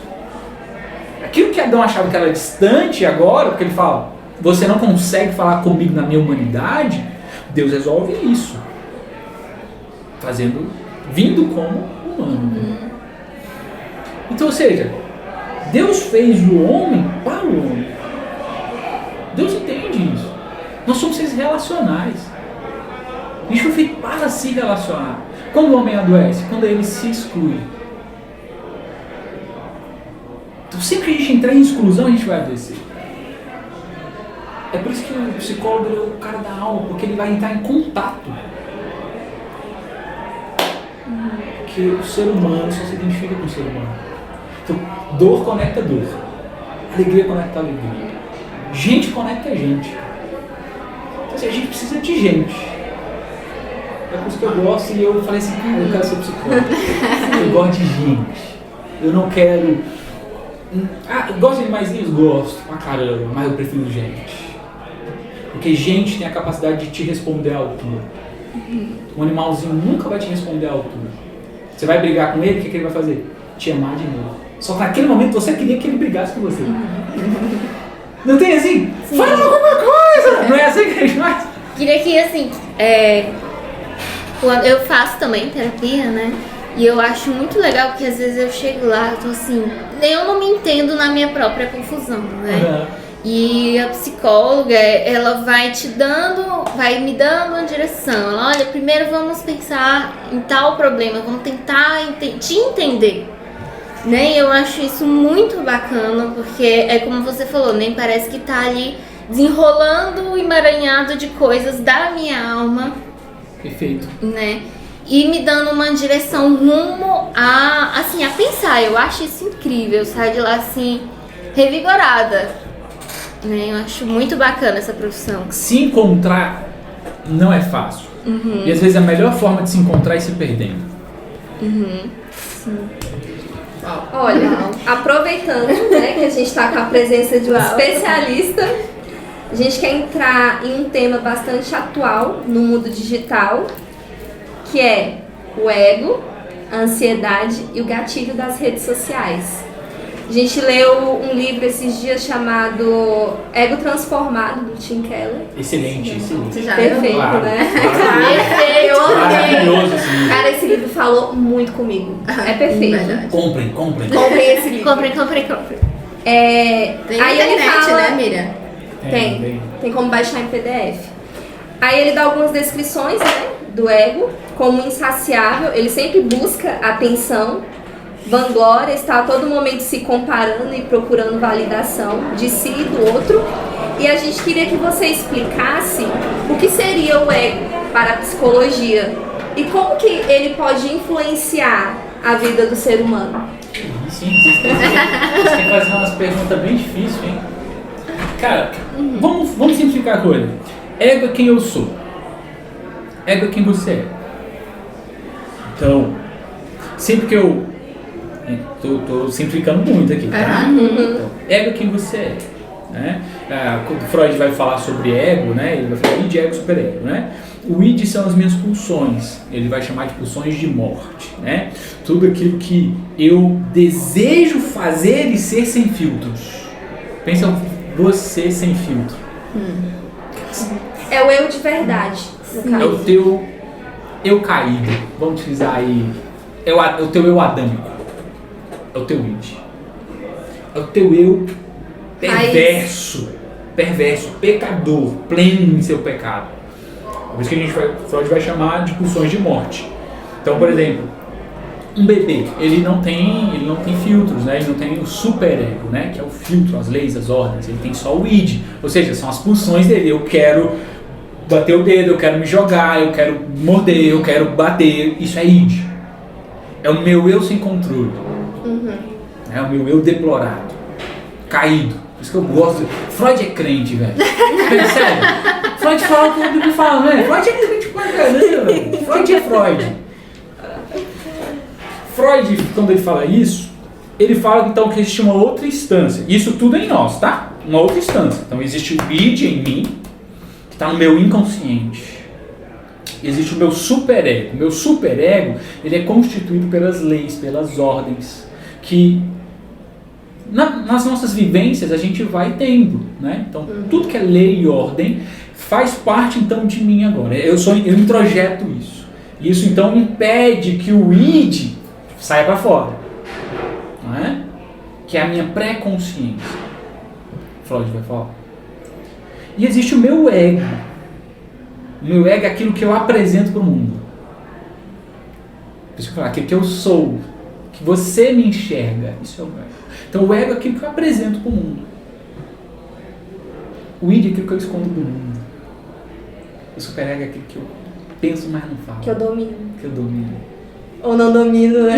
Aquilo que Adão achava que era distante agora, porque ele fala, você não consegue falar comigo na minha humanidade, Deus resolve isso. Vindo como humano. Então, ou seja, Deus fez o homem para o homem. Deus entende isso. Nós somos seres relacionais. A gente foi feito para se relacionar. Quando o homem adoece? Quando ele se exclui. Então, sempre que a gente entrar em exclusão, a gente vai adoecer. É por isso que o psicólogo é o cara da alma, porque ele vai entrar em contato. Porque o ser humano só se identifica com o ser humano. Então, dor conecta dor. Alegria conecta alegria. Gente conecta gente. Então, assim, a gente precisa de gente. É por isso que eu gosto e eu falei assim, cara, eu quero ser psicólogo. Eu gosto de gente. Eu não quero... eu gosto de animaizinhos? Gosto, pra caramba, mas eu prefiro gente. Porque gente tem a capacidade de te responder à altura. Um animalzinho nunca vai te responder à altura. Você vai brigar com ele, o que ele vai fazer? Te amar de novo. Só que naquele momento você queria que ele brigasse com você. Não tem assim? Sim. Fala alguma coisa! Não é assim que a gente faz? Queria que, assim, eu faço também terapia, né? E eu acho muito legal porque às vezes eu chego lá, eu tô assim, eu não me entendo na minha própria confusão, né? E a psicóloga, ela vai me dando uma direção. Ela, olha, primeiro vamos pensar em tal problema, vamos tentar te entender. Né? E eu acho isso muito bacana, porque é como você falou, nem parece que tá ali desenrolando o emaranhado de coisas da minha alma. Perfeito. Né? E me dando uma direção rumo a pensar. Eu acho isso incrível, sair de lá assim, revigorada. Né? Eu acho muito bacana essa profissão. Se encontrar não é fácil. E às vezes a melhor forma de se encontrar é se perdendo. Sim. Olha, aproveitando, né, que a gente está com a presença de um especialista, a gente quer entrar em um tema bastante atual no mundo digital, que é o ego, a ansiedade e o gatilho das redes sociais. A gente leu um livro esses dias chamado Ego Transformado, do Tim Keller. Excelente. Perfeito, claro, né? Claro. Eu amei. Maravilhoso esse livro. Cara, esse livro falou muito comigo. É perfeito. Comprem. Comprem esse livro. Comprem. Tem aí na ele internet, fala, né, Miriam? Tem como baixar em PDF. Aí ele dá algumas descrições, né, do ego, como insaciável, ele sempre busca atenção, vanglória, está a todo momento se comparando e procurando validação de si e do outro. E a gente queria que você explicasse o que seria o ego para a psicologia e como que ele pode influenciar a vida do ser humano. Sim, vocês têm que fazer umas perguntas bem difíceis, hein? Cara, vamos simplificar a coisa. Ego é quem eu sou. Ego é quem você é. Então, sempre que eu... Tô simplificando muito aqui, tá? Então, ego é quem você é. Né? Quando Freud vai falar sobre ego, né? Ele vai falar id, ego, superego, né? O id são as minhas pulsões. Ele vai chamar de pulsões de morte, né? Tudo aquilo que eu desejo fazer e ser sem filtros. Pensa você sem filtro. É o eu de verdade. É o teu eu caído. Vamos utilizar aí. É o teu eu adâmico. É o teu id. É o teu eu perverso, pecador, pleno em seu pecado. Por isso que Freud vai chamar de pulsões de morte. Então, por exemplo, um bebê, ele não tem filtros, né? Ele não tem o superego, né? Que é o filtro, as leis, as ordens. Ele tem só o id, ou seja, são as pulsões dele. Eu quero bater o dedo, eu quero me jogar, eu quero morder, eu quero bater. Isso é id. É o meu eu sem controle. É o meu eu deplorado. caído. Por isso que eu gosto. Freud é crente, velho. Sério. Freud fala o que ele fala, né? Freud é crente pra caramba, velho. Freud é Freud. Freud, quando ele fala isso, ele fala então que existe uma outra instância. Isso tudo é em nós, tá? Uma outra instância. Então existe o id em mim, que está no meu inconsciente. Existe o meu superego. O meu superego, ele é constituído pelas leis, pelas ordens, que nas nossas vivências a gente vai tendo, né? Então tudo que é lei e ordem faz parte então de mim agora. Eu introjeto isso. Isso então impede que o id saia para fora, não é? Que é a minha pré-consciência. Freud vai falar. E existe o meu ego. O meu ego é aquilo que eu apresento para o mundo. Por isso que eu falo, aquilo que eu sou, que você me enxerga, isso é o meu ego. Então o ego é aquilo que eu apresento para o mundo. O id é aquilo que eu escondo do mundo. O superego é aquilo que eu penso, mas não falo. Que eu domino. Que eu domino. Ou não domino, né?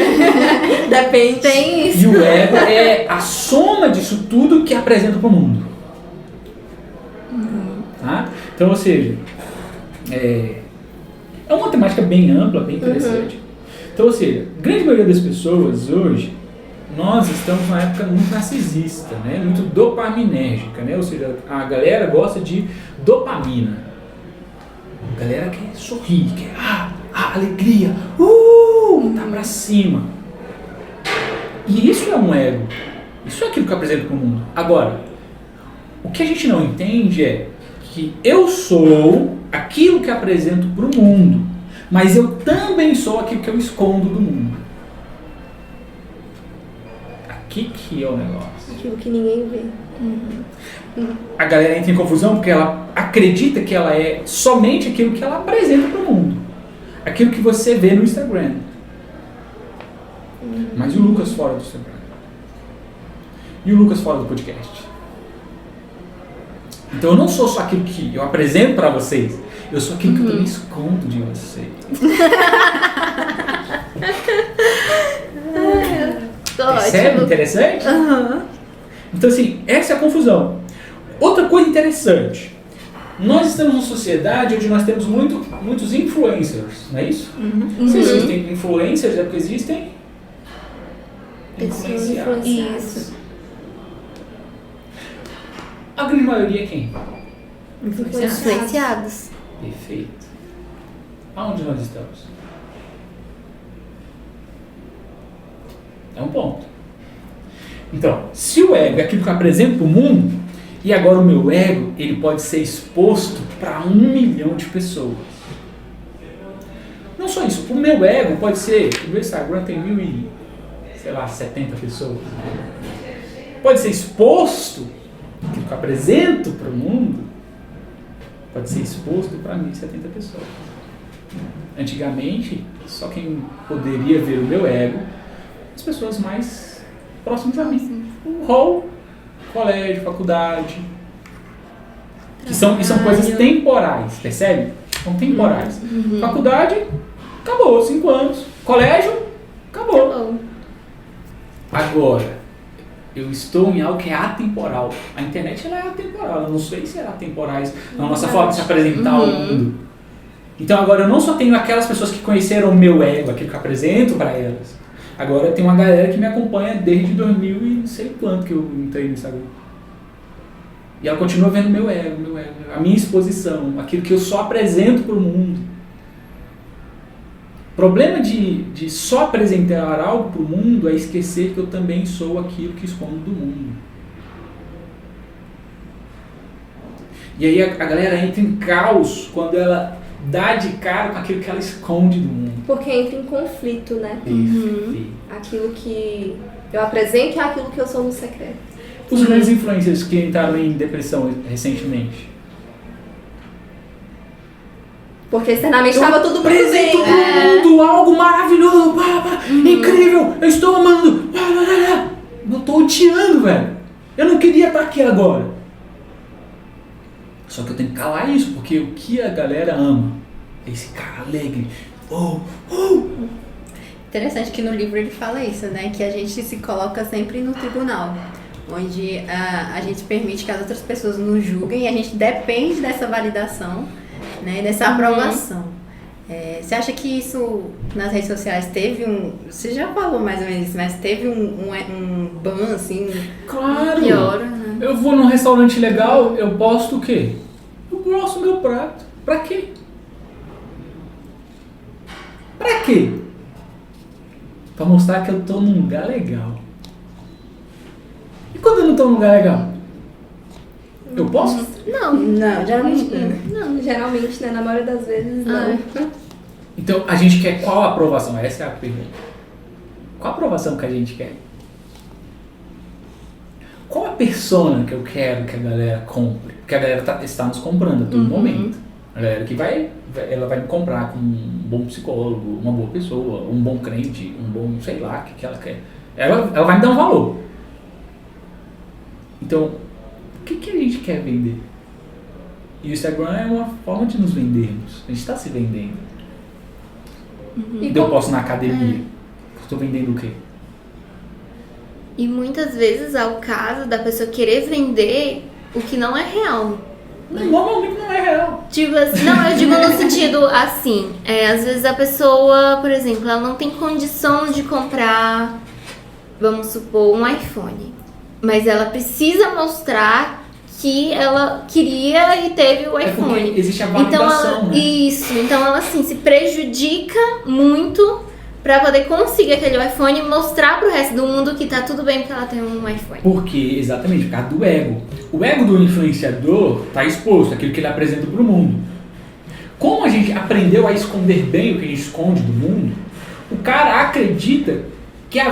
Depende. Tem isso. E o ego é a soma disso tudo que apresenta para o mundo. Tá? Então, ou seja, é uma temática bem ampla, bem interessante. Então, ou seja, a grande maioria das pessoas hoje, nós estamos numa época muito narcisista, né? Muito dopaminérgica, né? Ou seja, a galera gosta de dopamina. A galera quer sorrir, quer alegria, tá pra cima. E isso é um ego. Isso é aquilo que eu apresento para o mundo. Agora, o que a gente não entende é que eu sou aquilo que apresento para o mundo, mas eu também sou aquilo que eu escondo do mundo. Aqui que é o negócio. Aquilo que ninguém vê. A galera entra em confusão porque ela acredita que ela é somente aquilo que ela apresenta para o mundo. Aquilo que você vê no Instagram. Mas e o Lucas fora do Instagram? E o Lucas fora do podcast? Então eu não sou só aquilo que eu apresento para vocês. Eu sou aquilo que eu também escondo de vocês. Percebe? Interessante? Então assim, essa é a confusão. Outra coisa interessante. Nós estamos numa sociedade onde nós temos muitos influencers, não é isso? Se existem influencers, é porque existem influenciados. Isso. A grande maioria é quem? Influenciados. Perfeito. Aonde nós estamos? É um ponto. Então, se o ego é aquilo que eu apresento para o mundo, e agora o meu ego, ele pode ser exposto para 1 milhão de pessoas. Não só isso, o meu ego pode ser, o meu Instagram tem 1.070 pessoas. Pode ser exposto, aquilo que eu apresento para o mundo, pode ser exposto para 1.070 pessoas. Antigamente, só quem poderia ver o meu ego, as pessoas mais próximas a mim. O hall, colégio, faculdade. E são coisas temporais, percebe? São temporais. Faculdade, acabou, 5 anos. Colégio, acabou. Agora, eu estou em algo que é atemporal. A internet ela é atemporal. Eu não sei se ela é atemporal na nossa forma de se apresentar ao mundo. Então agora eu não só tenho aquelas pessoas que conheceram o meu ego, aquilo que eu apresento para elas. Agora tem uma galera que me acompanha desde 2000 e não sei quanto que eu entrei no Instagram. E ela continua vendo meu ego, a minha exposição, aquilo que eu só apresento para o mundo. O problema de só apresentar algo para o mundo é esquecer que eu também sou aquilo que escondo do mundo. E aí a galera entra em caos quando ela dá de cara com aquilo que ela esconde do mundo. Porque entra em conflito, né? Aquilo que eu apresento é aquilo que eu sou no secreto. Os grandes influencers que entraram em depressão recentemente. Porque externamente estava tudo muito bem. Apresento pro mundo algo maravilhoso, incrível, eu estou amando. Eu tô odiando, velho. Eu não queria estar aqui agora. Só que eu tenho que calar isso, porque o que a galera ama é esse cara alegre. Interessante que no livro ele fala isso, né? Que a gente se coloca sempre no tribunal. onde a gente permite que as outras pessoas nos julguem e a gente depende dessa validação, né, dessa aprovação. Você acha que isso nas redes sociais teve você já falou mais ou menos isso, mas teve um ban, assim? Claro! Pior, né? Eu vou num restaurante legal, eu posto o quê? Eu posto meu prato. Pra quê? Pra quê? Pra mostrar que eu tô num lugar legal. E quando eu não tô num lugar legal? Eu posso? Não, geralmente não. Não, geralmente, né? Na maioria das vezes, não. Então, a gente quer qual aprovação? Essa é a pergunta. Qual a aprovação que a gente quer? Qual a persona que eu quero que a galera compre? Porque a galera está nos comprando a todo momento. A galera que ela vai me comprar com um bom psicólogo, uma boa pessoa, um bom crente, um bom, sei lá, o que ela quer. Ela vai me dar um valor. Então, o que a gente quer vender? E o Instagram é uma forma de nos vendermos. A gente está se vendendo. Então eu posso ir na academia. Estou vendendo o quê? E muitas vezes é o caso da pessoa querer vender o que não é real. Normalmente não é real. Tipo assim, não, eu digo no sentido assim, às vezes a pessoa, por exemplo, ela não tem condição de comprar, vamos supor, um iPhone. Mas ela precisa mostrar que ela queria e teve o iPhone. Porque existe a validação, né? Isso, então ela assim se prejudica muito pra poder conseguir aquele iPhone e mostrar pro resto do mundo que tá tudo bem porque ela tem um iPhone. Porque, exatamente, por causa do ego. O ego do influenciador tá exposto, aquilo que ele apresenta pro mundo. Como a gente aprendeu a esconder bem o que a gente esconde do mundo, o cara acredita que a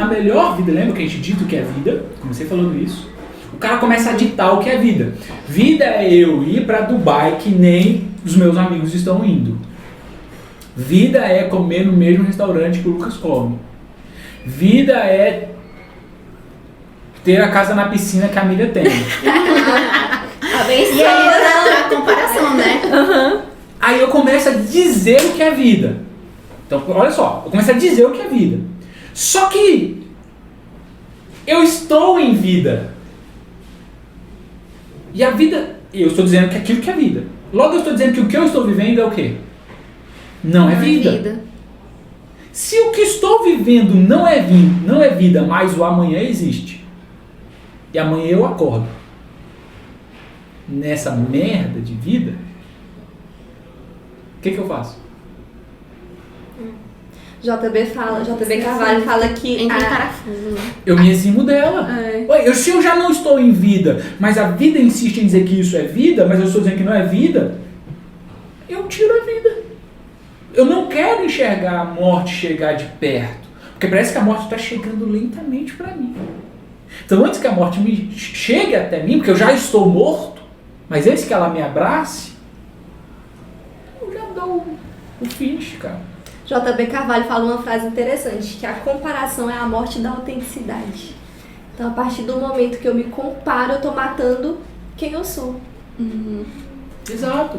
melhor vida, lembra que a gente dita o que é vida? Comecei falando isso. O cara começa a ditar o que é vida. Vida é eu ir pra Dubai que nem os meus amigos estão indo. Vida é comer no mesmo restaurante que o Lucas come. Vida é ter a casa na piscina que a Miriam tem. E aí a comparação, né? Aí eu começo a dizer o que é vida. Então, olha só, eu começo a dizer o que é vida. Só que eu estou em vida. E a vida, eu estou dizendo que aquilo que é vida. Logo eu estou dizendo que o que eu estou vivendo é o quê? Não é vida. Se o que estou vivendo não é vida, mas o amanhã existe. E amanhã eu acordo. Nessa merda de vida, o que eu faço? JB Carvalho fala que Entra em parafuso, né? Eu me eximo dela. Se eu já não estou em vida, mas a vida insiste em dizer que isso é vida, mas eu estou dizendo que não é vida, eu tiro a vida. Eu não quero enxergar a morte chegar de perto, porque parece que a morte está chegando lentamente para mim. Então antes que a morte chegue até mim, porque eu já estou morto, mas antes que ela me abrace, eu já dou o finish, cara. JB Carvalho fala uma frase interessante, que a comparação é a morte da autenticidade. Então, a partir do momento que eu me comparo, eu estou matando quem eu sou. Exato.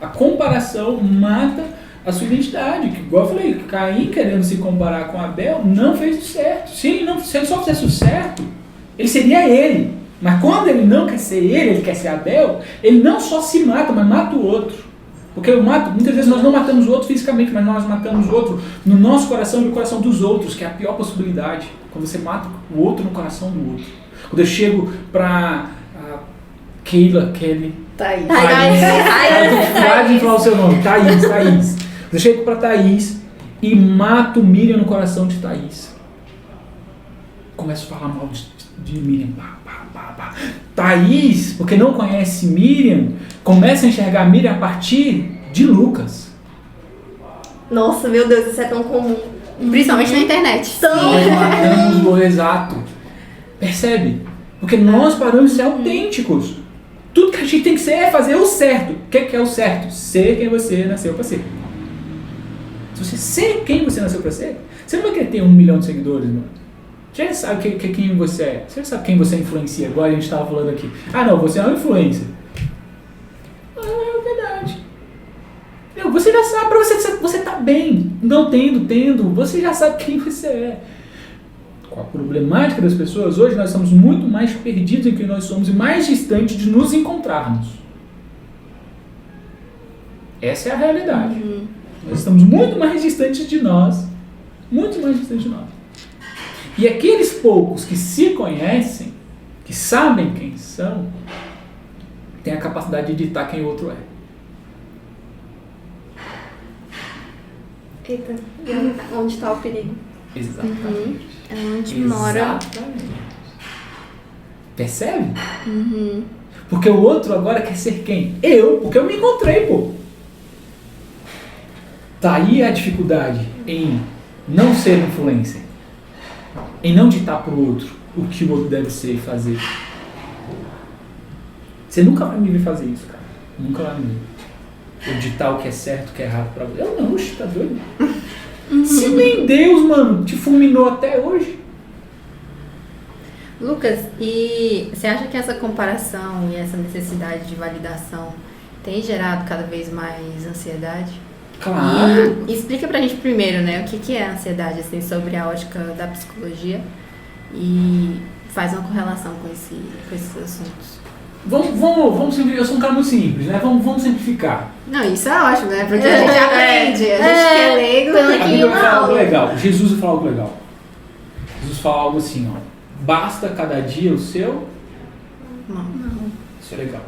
A comparação mata a sua identidade. Igual eu falei, Caim querendo se comparar com Abel não fez o certo. Se ele só fizesse o certo, ele seria ele. Mas quando ele não quer ser ele quer ser Abel, ele não só se mata, mas mata o outro. Porque muitas vezes nós não matamos o outro fisicamente, mas nós matamos o outro no nosso coração e no coração dos outros, que é a pior possibilidade. Quando você mata o outro no coração do outro. Quando eu chego pra Kelly... Thaís. Pode falar o seu nome, Thaís. Eu chego pra Thaís e mato Miriam no coração de Thaís. Começo a falar mal de Miriam. Thaís, porque não conhece Miriam, começa a enxergar Miriam a partir de Lucas. Nossa, meu Deus, isso é tão comum. Principalmente na internet. Nós matamos o exato. Percebe? Porque nós paramos de ser autênticos. Tudo que a gente tem que ser é fazer o certo. O que é o certo? Ser quem você nasceu para ser. Se você ser quem você nasceu para ser, você não vai querer ter 1 milhão de seguidores, mano. Você já sabe quem você é. Você já sabe quem você influencia, igual a gente estava falando aqui. Ah, não, você é uma influencer. É verdade. Você já sabe, para você tá bem. Não tendo, você já sabe quem você é. Com a problemática das pessoas, hoje nós estamos muito mais perdidos em quem nós somos e mais distantes de nos encontrarmos. Essa é a realidade. Nós estamos muito mais distantes de nós. Muito mais distantes de nós. E aqueles poucos que se conhecem, que sabem quem são, têm a capacidade de ditar quem o outro é. Eita, onde está o perigo? Exatamente. É onde mora. Exatamente. Percebe? Porque o outro agora quer ser quem? Eu, porque eu me encontrei, pô. Tá aí a dificuldade em não ser influencer. Em não ditar pro outro o que o outro deve ser e fazer. Você nunca vai me ver fazer isso, cara. Nunca vai me ver. Eu ditar o que é certo, o que é errado pra você. Eu não, oxe, tá doido? Se nem Deus, mano, te fulminou até hoje. Lucas, e você acha que essa comparação e essa necessidade de validação tem gerado cada vez mais ansiedade? Claro. E explica pra gente primeiro, né, o que é a ansiedade, assim, sobre a ótica da psicologia e faz uma correlação com esses assuntos. Vamos simplificar. Eu sou um cara muito simples, né? Vamos simplificar. Não, isso é ótimo, né? Porque a gente aprende, a gente que é leigo. A Bíblia vai falar algo legal. Jesus vai falar algo legal. Jesus fala algo assim, ó. Basta cada dia o seu... Não. Isso é legal.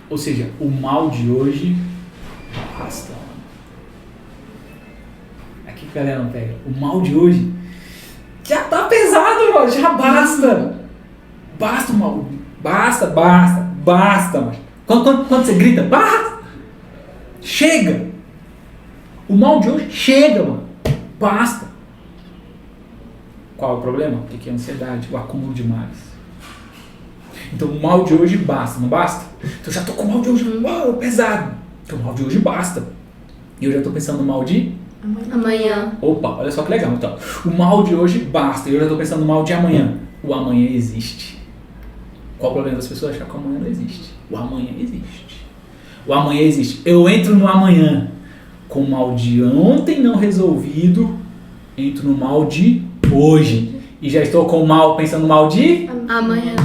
Ou seja, o mal de hoje basta. Aqui que a galera não pega. O mal de hoje já tá pesado, mano. Já basta. Basta o mal. Basta. Mano. Quando você grita, basta. Chega. O mal de hoje chega, mano. Basta. Qual é o problema? O que é a ansiedade? O acúmulo de males. Então o mal de hoje basta, não basta? Então eu já tô com o mal de hoje pesado. Então o mal de hoje basta. E eu já tô pensando no mal de Amanhã. Opa, olha só que legal. Então, o mal de hoje basta. E eu já tô pensando no mal de amanhã. O amanhã existe. Qual o problema das pessoas? Achar que o amanhã não existe. O amanhã existe. O amanhã existe. Eu entro no amanhã com o mal de ontem não resolvido. Entro no mal de hoje. E já estou com o mal, pensando no mal de... Amanhã.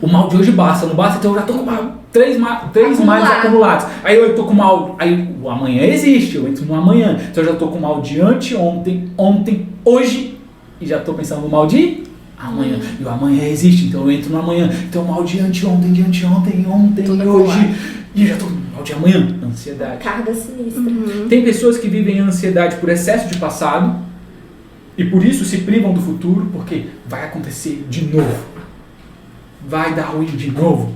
O mal de hoje basta, não basta, então eu já tô com três males acumulados. Aí eu tô com mal, aí o amanhã existe, eu entro no amanhã. Então eu já tô com mal de anteontem, ontem, hoje, e já tô pensando no mal de amanhã. E o amanhã existe, então eu entro no amanhã. Então o mal de anteontem, ontem, tudo hoje, e já tô com mal de amanhã. Ansiedade. Carga sinistra. Tem pessoas que vivem ansiedade por excesso de passado e por isso se privam do futuro, porque vai acontecer de novo. Vai dar ruim de novo.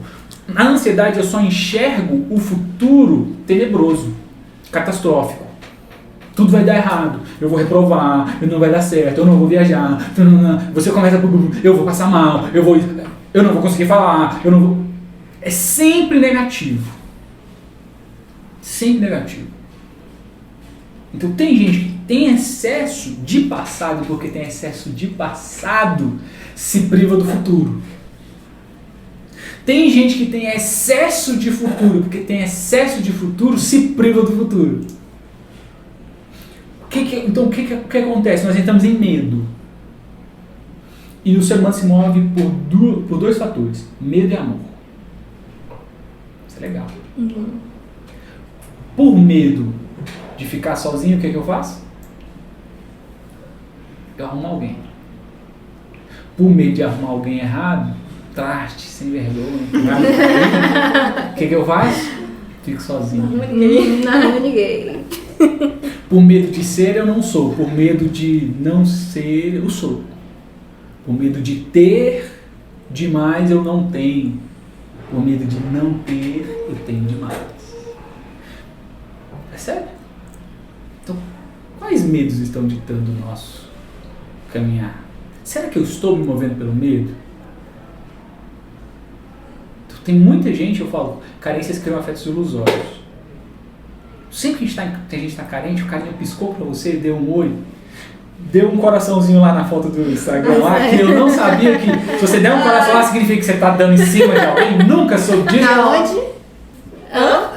Na ansiedade eu só enxergo o futuro tenebroso, catastrófico. Tudo vai dar errado, eu vou reprovar, não vai dar certo, eu não vou viajar, você começa, eu vou passar mal, eu não vou conseguir falar, eu não vou... É sempre negativo. Sempre negativo. Então tem gente que tem excesso de passado, porque tem excesso de passado, se priva do futuro. Tem gente que tem excesso de futuro, porque tem excesso de futuro, se priva do futuro. Então o que acontece? Nós entramos em medo. E o ser humano se move por dois fatores, medo e amor. Isso é legal. Por medo de ficar sozinho, o que eu faço? Eu arrumo alguém. Por medo de arrumar alguém errado, traste, sem vergonha, o que eu faço? Fico sozinho. Não, ninguém. Por medo de ser, eu não sou. Por medo de não ser, eu sou. Por medo de ter demais, eu não tenho. Por medo de não ter, eu tenho demais. Percebe? Então, quais medos estão ditando o nosso caminhar? Será que eu estou me movendo pelo medo? Então, tem muita gente, eu falo, carências criam afetos ilusórios. Sempre que a gente está carente, o carinha piscou pra você, deu um oi, deu um coraçãozinho lá na foto do Instagram lá, que eu não sabia que se você der um coração lá, significa que você tá dando em cima de alguém. Nunca soube disso. Da onde?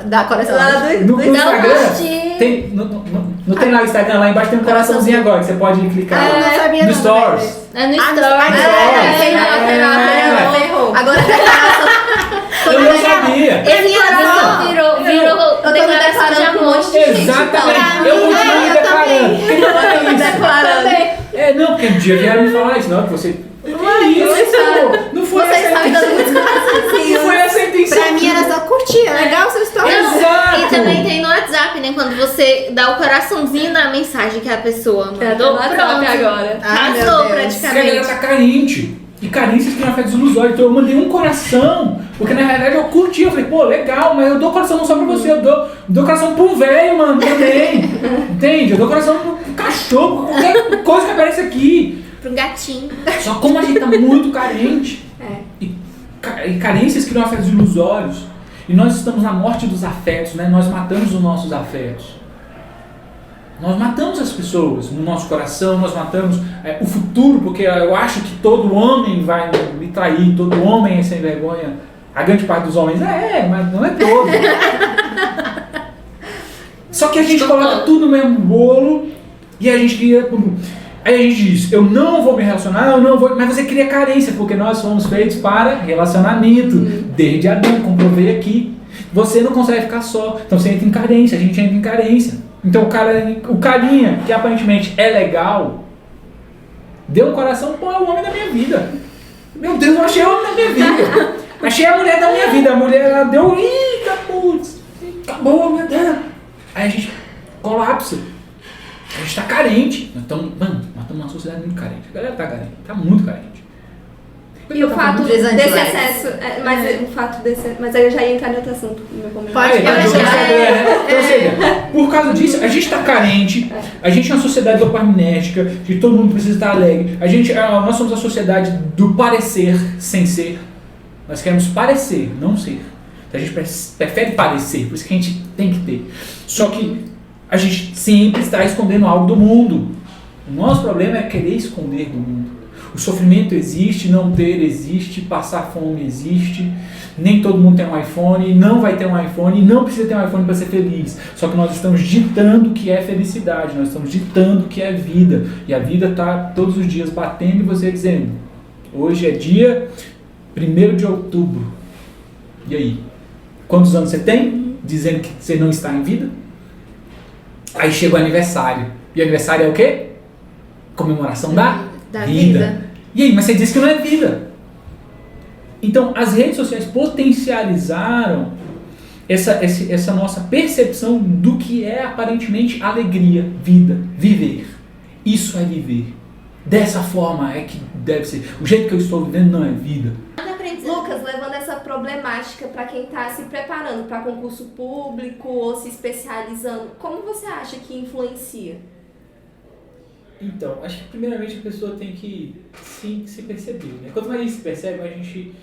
Dá coração. Lá No Instagram Tem, não tem lá o Instagram, lá embaixo tem um coraçãozinho agora, que você pode clicar Eu não sabia no não, Stories. É no Ah, Stories. ferrou. Agora Eu não sabia. Esse coração virou Eu tô me declarando com um monte de gente. Exatamente. Eu continuo me declarando. Porque não é isso. Não, porque um dia vieram me falar isso, não, que você... Que isso? Não foi Vocês essa a sabem dando intenção. muitos coraçõezinhos. Não foi essa a intenção. Pra mim era só curtir, é legal seu story. Exato. E também tem no WhatsApp, né? Quando você dá o coraçãozinho na mensagem que a pessoa É, mandou, no WhatsApp pronto. agora. Ai, meu Arrasou Deus. Porque a galera praticamente. tá carente. E carências têm afetos ilusórios. Então eu mandei um coração. Porque na realidade eu curti. Eu falei, pô, legal, mas eu dou coração não só pra você. Eu dou coração pro velho, mano, também. Entende? Eu dou coração pro cachorro, qualquer coisa que aparece aqui. Pro gatinho. Só como a gente tá muito carente. E carências criam afetos ilusórios. E nós estamos na morte dos afetos, né? Nós matamos os nossos afetos. Nós matamos as pessoas no nosso coração, nós matamos o futuro, porque eu acho que todo homem vai me trair, todo homem é sem vergonha. A grande parte dos homens mas não é todo. Só que a gente coloca tudo no mesmo bolo e a gente cria... Aí a gente diz, eu não vou me relacionar, mas você cria carência, porque nós fomos feitos para relacionamento. Desde Adão, comprovei aqui. Você não consegue ficar só, então você entra em carência, a gente entra em carência. Então o carinha, que aparentemente é legal, deu um coração, pô, é o homem da minha vida. Meu Deus, eu achei o homem da minha vida. Achei a mulher da minha vida. A mulher, ela deu, eita, putz, acabou, meu Deus. Aí a gente colapsa. A gente tá carente. Então, mano, nós estamos numa sociedade muito carente. A galera tá carente, tá muito carente. E o fato Desantes desse likes. excesso, o fato desse, mas aí eu já ia entrar em outro assunto no meu comentário. Pode, Então, ou seja, por causa disso, a gente tá carente, a gente é uma sociedade dopaminética, de todo mundo precisa estar alegre. Nós somos a sociedade do parecer sem ser. Nós queremos parecer, não ser. Então, a gente prefere parecer, por isso que a gente tem que ter. Só que a gente sempre está escondendo algo do mundo. O nosso problema é querer esconder do mundo. O sofrimento existe, não ter existe, passar fome existe. Nem todo mundo tem um iPhone, não vai ter um iPhone, não precisa ter um iPhone para ser feliz. Só que nós estamos ditando o que é felicidade, nós estamos ditando o que é vida. E a vida está todos os dias batendo e você dizendo, hoje é dia 1º de outubro. E aí? Quantos anos você tem? Dizendo que você não está em vida? Aí chega o aniversário. E o aniversário é o quê? Comemoração da vida. E aí, mas você disse que não é vida. Então, as redes sociais potencializaram essa nossa percepção do que é aparentemente alegria, vida, viver. Isso é viver. Dessa forma é que deve ser. O jeito que eu estou vivendo não é vida. Lucas, levando essa problemática para quem está se preparando para concurso público ou se especializando, como você acha que influencia? Então, acho que primeiramente a pessoa tem que se perceber, né? Quanto mais a gente se percebe, mais a gente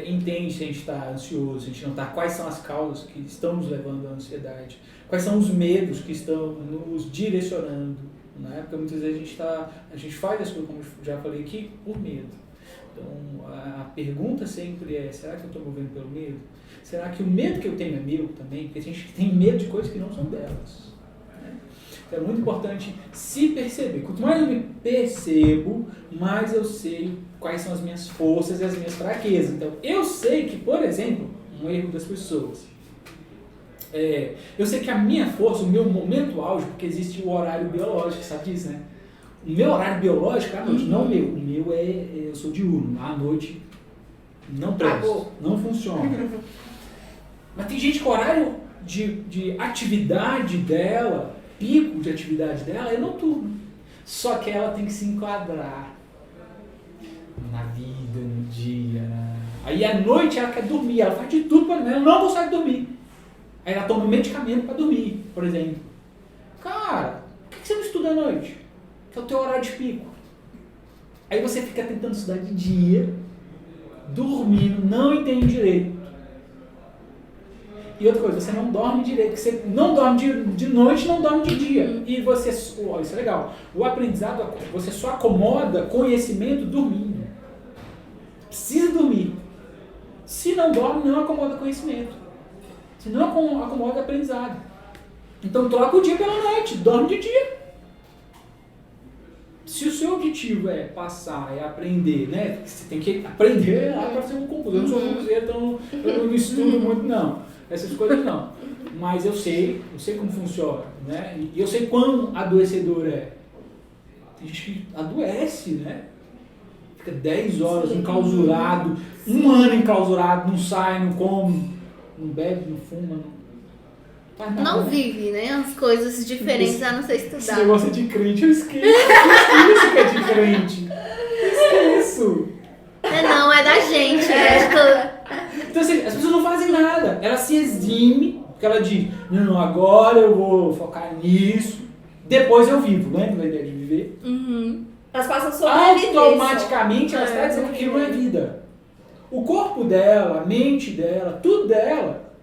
entende se a gente está ansioso, se a gente não está, quais são as causas que estão nos levando à ansiedade, quais são os medos que estão nos direcionando, né? Porque muitas vezes a gente faz as coisas, como eu já falei aqui, por medo. Então, a pergunta sempre é, será que eu estou movendo pelo medo? Será que o medo que eu tenho é meu também? Porque a gente tem medo de coisas que não são delas. É muito importante se perceber. Quanto mais eu me percebo, mais eu sei quais são as minhas forças e as minhas fraquezas. Então, eu sei que, por exemplo, um erro das pessoas. Eu sei que a minha força, o meu momento auge, porque existe o horário biológico, sabe disso, né? O meu horário biológico é à noite, não o meu. O meu eu sou diurno. À noite não presta, não funciona. Mas tem gente que o horário de atividade dela, pico de atividade dela é noturno. Só que ela tem que se enquadrar na vida, no dia. Aí à noite ela quer dormir, ela faz de tudo para dormir, ela não consegue dormir. Aí ela toma medicamento para dormir, por exemplo. Cara, por que você não estuda à noite? Que é o teu horário de pico. Aí você fica tentando estudar de dia, dormindo, não entende direito. E outra coisa, você não dorme direito, você não dorme de noite, não dorme de dia. E você, isso é legal, o aprendizado, você só acomoda conhecimento dormindo. Precisa dormir. Se não dorme, não acomoda conhecimento. Se não acomoda aprendizado. Então troca o dia pela noite, dorme de dia. Se o seu objetivo é passar, é aprender, né? Você tem que aprender lá para ser um concurso. Eu não sou concurseiro, então eu não estudo muito, não. Essas coisas não. Mas eu sei como funciona, né? E eu sei quão adoecedor é. Tem gente que adoece, né? Fica 10 horas enclausurado, um ano enclausurado, não sai, não come, não bebe, não fuma, não faz nada, Não né? vive, né? As coisas diferentes a não ser Esse estudar. negócio é de crente, eu esqueço. Eu esqueço que é de crente. Eu esqueço. Não, é da gente. É de todo... Então assim, as pessoas não fazem nada. Ela se exime, porque ela diz, não, agora eu vou focar nisso, depois eu vivo. Lembra da ideia de viver? Elas passam a sobreviver. Automaticamente ela está dizendo que aquilo não é vida. O corpo dela, a mente dela, tudo dela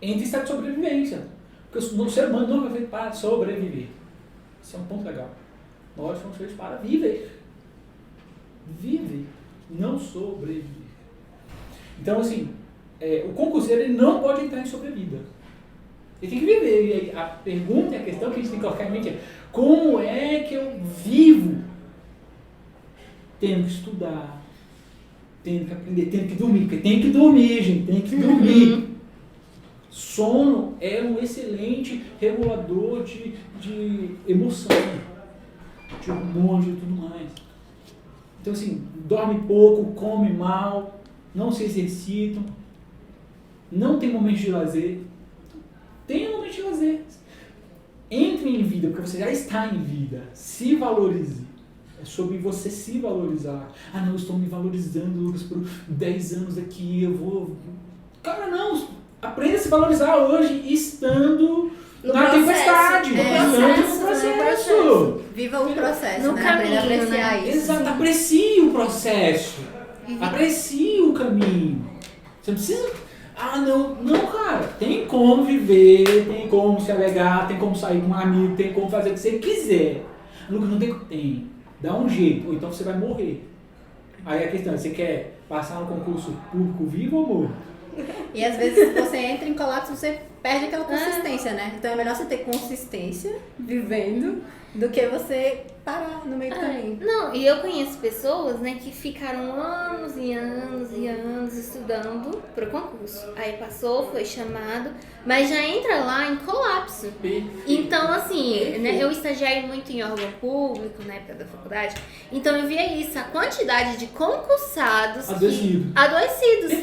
entra em estado de sobrevivência. Porque o ser humano não foi feito para sobreviver. Esse é um ponto legal. Nós fomos feitos para viver. Viver, não sobreviver. Então, assim, o concurseiro ele não pode entrar em sobrevida. Ele tem que viver. E aí, a pergunta e a questão que a gente tem que colocar em mente é: como é que eu vivo? Tendo que estudar, tendo que aprender, tendo que dormir. Porque tem que dormir, gente, tem que dormir. Sono é um excelente regulador de emoção, de hormônio e tudo mais. Então, assim, dorme pouco, come mal, não se exercitam, não tem momento de lazer. Tenha um momento de lazer. Entre em vida, porque você já está em vida. Se valorize. É sobre você se valorizar. Ah, não, eu estou me valorizando, Lucas, por 10 anos aqui, eu vou... Cara, não. Aprenda a se valorizar hoje, estando na tempestade. No processo. Viva o processo, No né? caminho, Aprenda a apreciar né? isso. Exato, aprecie o processo. Aprecie o caminho. Você não precisa... Ah, não, cara. Tem como viver, tem como se alegar, tem como sair com um amigo, tem como fazer o que você quiser. Lucas, não tem... Tem. Dá um jeito, ou então você vai morrer. Aí a questão é, você quer passar no concurso público vivo ou morto? E às vezes você entra em colapso, você perde aquela consistência, né? Então é melhor você ter consistência vivendo do que você parar no meio do caminho. Não, e eu conheço pessoas, né, que ficaram anos e anos e anos estudando pro concurso. Aí passou, foi chamado, mas já entra lá em colapso. Então, assim, né, eu estagiei muito em órgão público na época da faculdade, então eu via isso, a quantidade de concursados adoecidos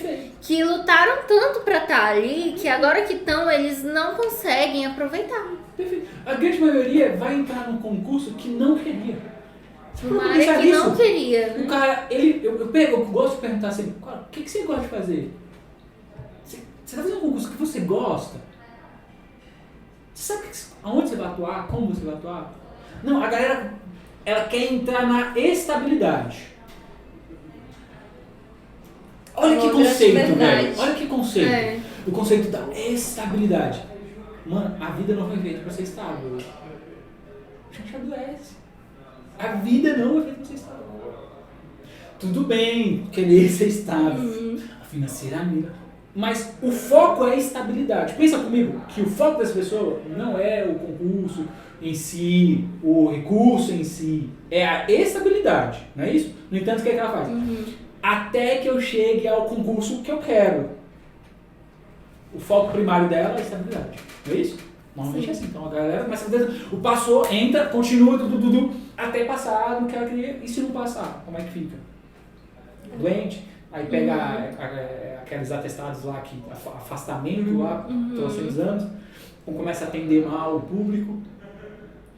que lutaram tanto pra estar ali, que agora que estão, eles não conseguem aproveitar. Perfeito. A grande maioria vai entrar num concurso que não queria. Uma área que não queria, né? O cara, eu gosto de perguntar assim, o que você gosta de fazer? Você está fazendo um concurso que você gosta? Você sabe aonde você vai atuar? Como você vai atuar? Não, a galera, ela quer entrar na estabilidade. Olha que conceito, velho. Olha que conceito. O conceito da estabilidade. Mano, a vida não foi feita para ser estável. A gente adoece. A vida não foi feita para ser estável. Tudo bem querer ser estável financeiramente, mas o foco é a estabilidade. Pensa comigo que o foco dessa pessoa não é o concurso em si, o recurso em si, é a estabilidade, não é isso? No entanto, o que é que ela faz? Até que eu chegue ao concurso que eu quero. O foco primário dela é a estabilidade. Não é isso? Normalmente é assim. Então a galera começa a fazer. O passou, entra, continua, até passar no que ela queria. E se não passar, como é que fica? Doente? Aí pega aqueles atestados lá, que afastamento lá, pelos 6 anos. Começa a atender mal o público.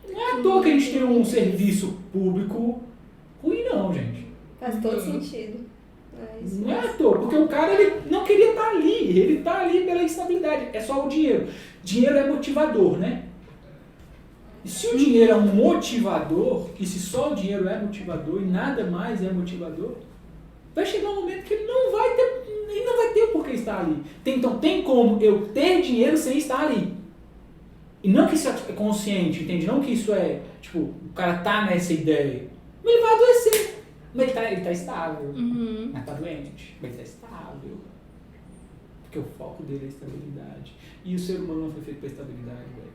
Não é à toa que a gente tem um serviço público ruim, não, gente. Faz todo sentido. Não é à toa, porque o cara ele não queria estar ali, ele está ali pela estabilidade, é só o dinheiro. Dinheiro é motivador, né? E se o dinheiro é um motivador, e se só o dinheiro é motivador e nada mais é motivador, vai chegar um momento que ele não vai ter o porquê estar ali. Então tem como eu ter dinheiro sem estar ali. E não que isso é consciente, entende? Não que isso é, tipo, o cara tá nessa ideia, mas ele vai adoecer. Mas ele tá estável, mas tá doente, mas ele tá estável. Porque o foco dele é a estabilidade. E o ser humano não foi feito para estabilidade, velho.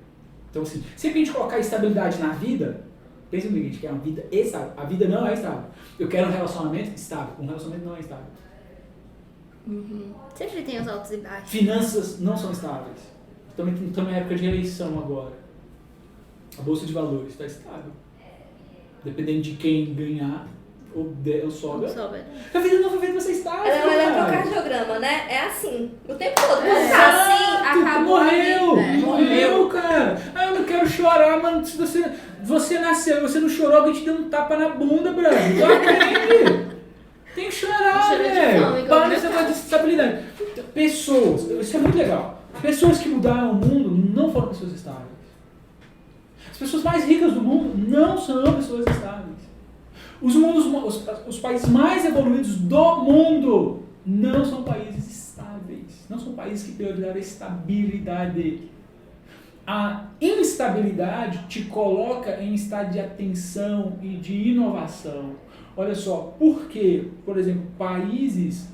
Então, assim, sempre que a gente colocar estabilidade na vida, pensa comigo, a gente quer uma vida estável. A vida não é estável. Eu quero um relacionamento estável. Um relacionamento não é estável. Sempre tem os altos e baixos. Finanças não são estáveis. Estamos na época de eleição agora. A Bolsa de Valores está estável. Dependendo de quem ganhar, ou sobe. A vida não foi feita pra ser estável. Ela é ecocardiograma, né? É assim. O tempo todo. Quando tá assim, acabou a vida. Morreu, cara. Eu não quero chorar, mano. Se você nasceu, você não chorou, alguém te deu um tapa na bunda, brother. Então aprende. Tem que chorar, velho. Para esse negócio de estabilidade. Pessoas, isso é muito legal. Pessoas que mudaram o mundo não foram pessoas estáveis. As pessoas mais ricas do mundo não são pessoas estáveis. Os países mais evoluídos do mundo não são países estáveis. Não são países que priorizaram a estabilidade. A instabilidade te coloca em estado de atenção e de inovação. Olha só, por que, por exemplo, países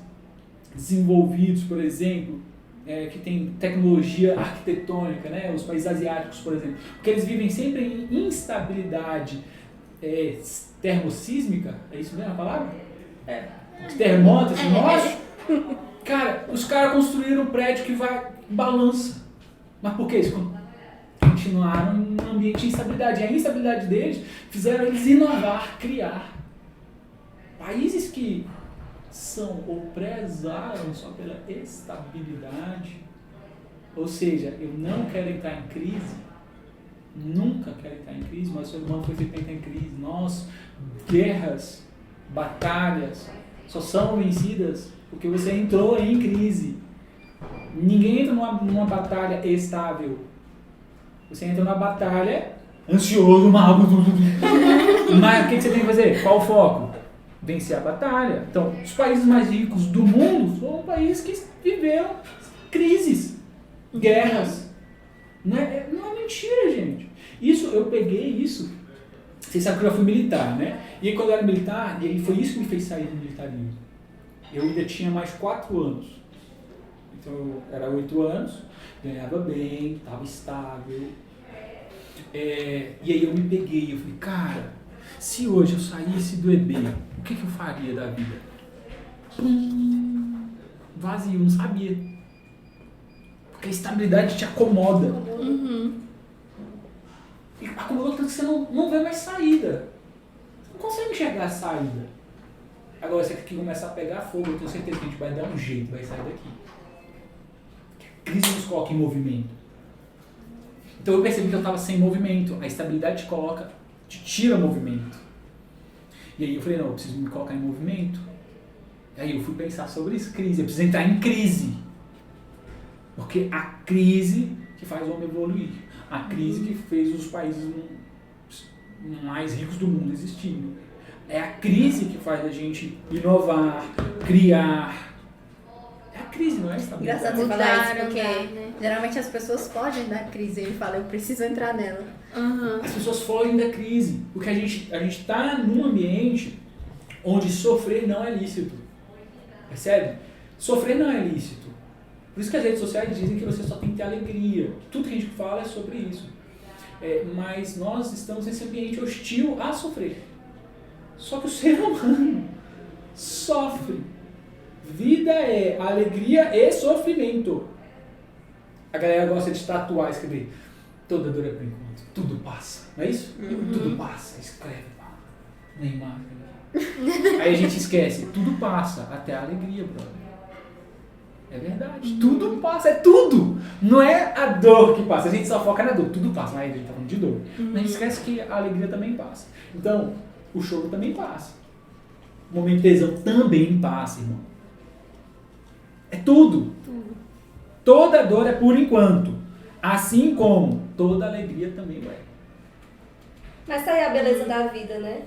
desenvolvidos, por exemplo, que tem tecnologia arquitetônica, né? Os países asiáticos, por exemplo, porque eles vivem sempre em instabilidade termossísmica, é isso mesmo a palavra? Terremoto, assim, nossa. Cara, os caras construíram um prédio que balança. Mas por que isso? Continuaram em um ambiente de instabilidade. E a instabilidade deles fizeram eles inovar, criar. Países que são ou prezaram só pela estabilidade, ou seja, eu não quero entrar em crise, nunca quero entrar em crise, mas o ser humano foi feito para entrar em crise. Nós, guerras, batalhas, só são vencidas porque você entrou em crise. Ninguém entra numa batalha estável. Você entra numa batalha ansioso, mal. Mas o que você tem que fazer? Qual o foco? Vencer a batalha. Então, os países mais ricos do mundo foram países que viveram crises, guerras. Não é mentira, gente. Eu peguei isso. Vocês sabem que eu já fui militar, né? E aí, quando eu era militar, e aí foi isso que me fez sair do militarismo. Eu ainda tinha mais 4 anos. Então, eu era 8 anos, ganhava bem, estava estável. E aí eu me peguei, eu falei, cara, se hoje eu saísse do EB, o que eu faria da vida? Vazio, não sabia. Porque a estabilidade te acomoda. E acomodou tanto que você não vê mais saída. Você não consegue enxergar a saída. Agora você tem que começar a pegar fogo, eu tenho certeza que a gente vai dar um jeito, vai sair daqui. A crise nos coloca em movimento. Então eu percebi que eu estava sem movimento. A estabilidade te tira movimento. E aí eu falei, não, eu preciso me colocar em movimento. E aí eu fui pensar sobre isso, crise. Eu preciso entrar em crise. Porque a crise que faz o homem evoluir. A crise que fez os países mais ricos do mundo existirem. É a crise que faz a gente inovar, criar. É a crise, não é a estabilidade. Engraçado você falar isso, porque geralmente as pessoas fogem da crise. Ele fala, eu preciso entrar nela. As pessoas fogem da crise, porque a gente está num ambiente onde sofrer não é lícito. Percebe? Sofrer não é lícito. Por isso que as redes sociais dizem que você só tem que ter alegria. Tudo que a gente fala é sobre isso. Mas nós estamos nesse ambiente hostil a sofrer. Só que o ser humano sofre. Vida é alegria e sofrimento. A galera gosta de tatuar, escrever. Toda dor é por enquanto. Tudo passa. Não é isso? Tudo passa. Escreve. Neymar. Aí a gente esquece. Tudo passa. Até a alegria, brother. É verdade. Tudo passa. É tudo. Não é a dor que passa. A gente só foca na dor. Tudo passa. Mas a gente tá falando de dor. Mas a gente esquece que a alegria também passa. Então, o choro também passa. O momento de tesão também passa, irmão. É tudo. Toda dor é por enquanto. Assim como toda alegria também vai. Mas tá aí a beleza da vida, né?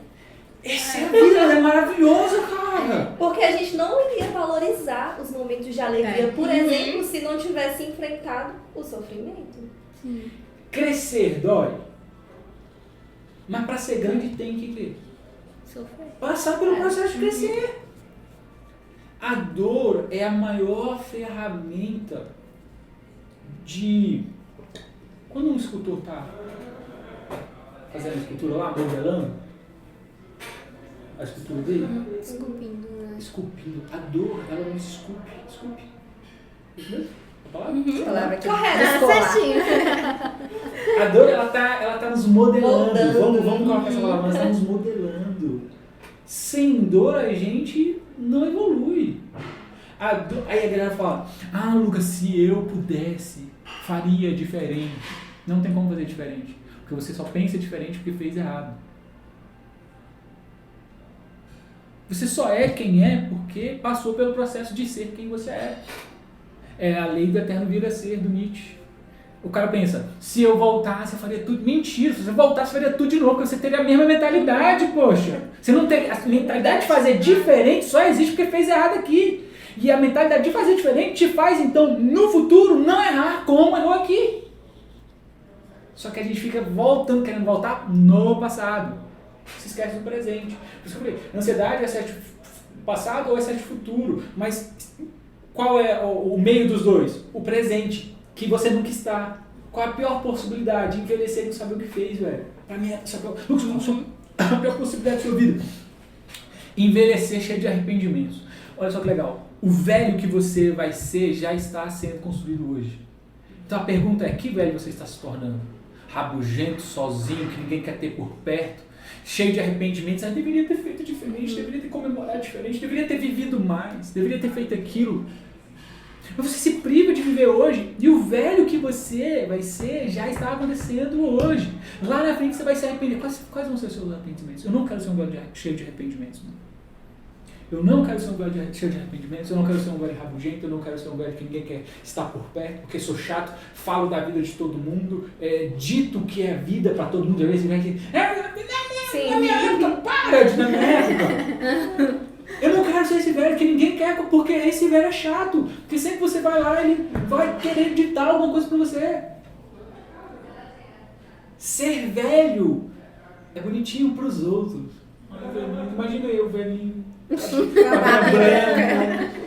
Essa é a vida, ela é maravilhosa, cara. Porque a gente não iria valorizar os momentos de alegria, por exemplo, se não tivesse enfrentado o sofrimento. Crescer dói. Mas para ser grande tem que Sofrer. passar pelo processo de crescer. A dor é a maior ferramenta de... Quando um escultor está fazendo a escultura lá, modelando a escultura dele, Esculpindo, né? esculpindo. A dor, ela não esculpe. Esculpe. Isso mesmo? A palavra? Palavra que Ah, certinho. A dor, ela tá nos modelando. Moldando. Vamos colocar essa palavra, mas ela tá nos modelando. Sem dor, a gente não evolui. Aí a galera fala, Lucas, se eu pudesse, faria diferente. Não tem como fazer diferente. Porque você só pensa diferente porque fez errado. Você só é quem é porque passou pelo processo de ser quem você é. É a lei do eterno vir a ser, do Nietzsche. O cara pensa, se eu voltasse, eu faria tudo. Mentira, se você voltasse, eu faria tudo de novo, porque você teria a mesma mentalidade, poxa. Você não tem... A mentalidade de fazer diferente só existe porque fez errado aqui. E a mentalidade de fazer diferente te faz, então, no futuro, não errar como errou aqui. Só que a gente fica voltando, querendo voltar no passado. Se esquece do presente. Por isso que eu falei, ansiedade é excesso de passado ou excesso de futuro. Mas qual é o meio dos dois? O presente, que você nunca está. Qual a pior possibilidade de envelhecer e não saber o que fez, velho? Pra mim, é a pior possibilidade da sua vida. Envelhecer cheio de arrependimentos. Olha só que legal. O velho que você vai ser já está sendo construído hoje. Então a pergunta é, que velho você está se tornando? Rabugento, sozinho, que ninguém quer ter por perto, cheio de arrependimentos. Deveria ter feito diferente, deveria ter comemorado diferente, deveria ter vivido mais, deveria ter feito aquilo. Mas você se priva de viver hoje e o velho que você vai ser já está acontecendo hoje. Lá na frente você vai se arrepender. Quais vão ser os seus arrependimentos? Eu não quero ser um velho cheio de arrependimentos. Não. Eu não quero ser um velho cheio de arrependimentos, eu não quero ser um velho rabugento, eu não quero ser um velho que ninguém quer estar por perto, porque sou chato, falo da vida de todo mundo, dito que é vida para todo mundo, às vezes vem aqui, na minha época, para de na minha época. Eu não quero ser esse velho que ninguém quer, porque esse velho é chato, porque sempre que você vai lá, ele vai querer ditar alguma coisa para você. Ser velho é bonitinho para os outros. Imagina eu, velhinho.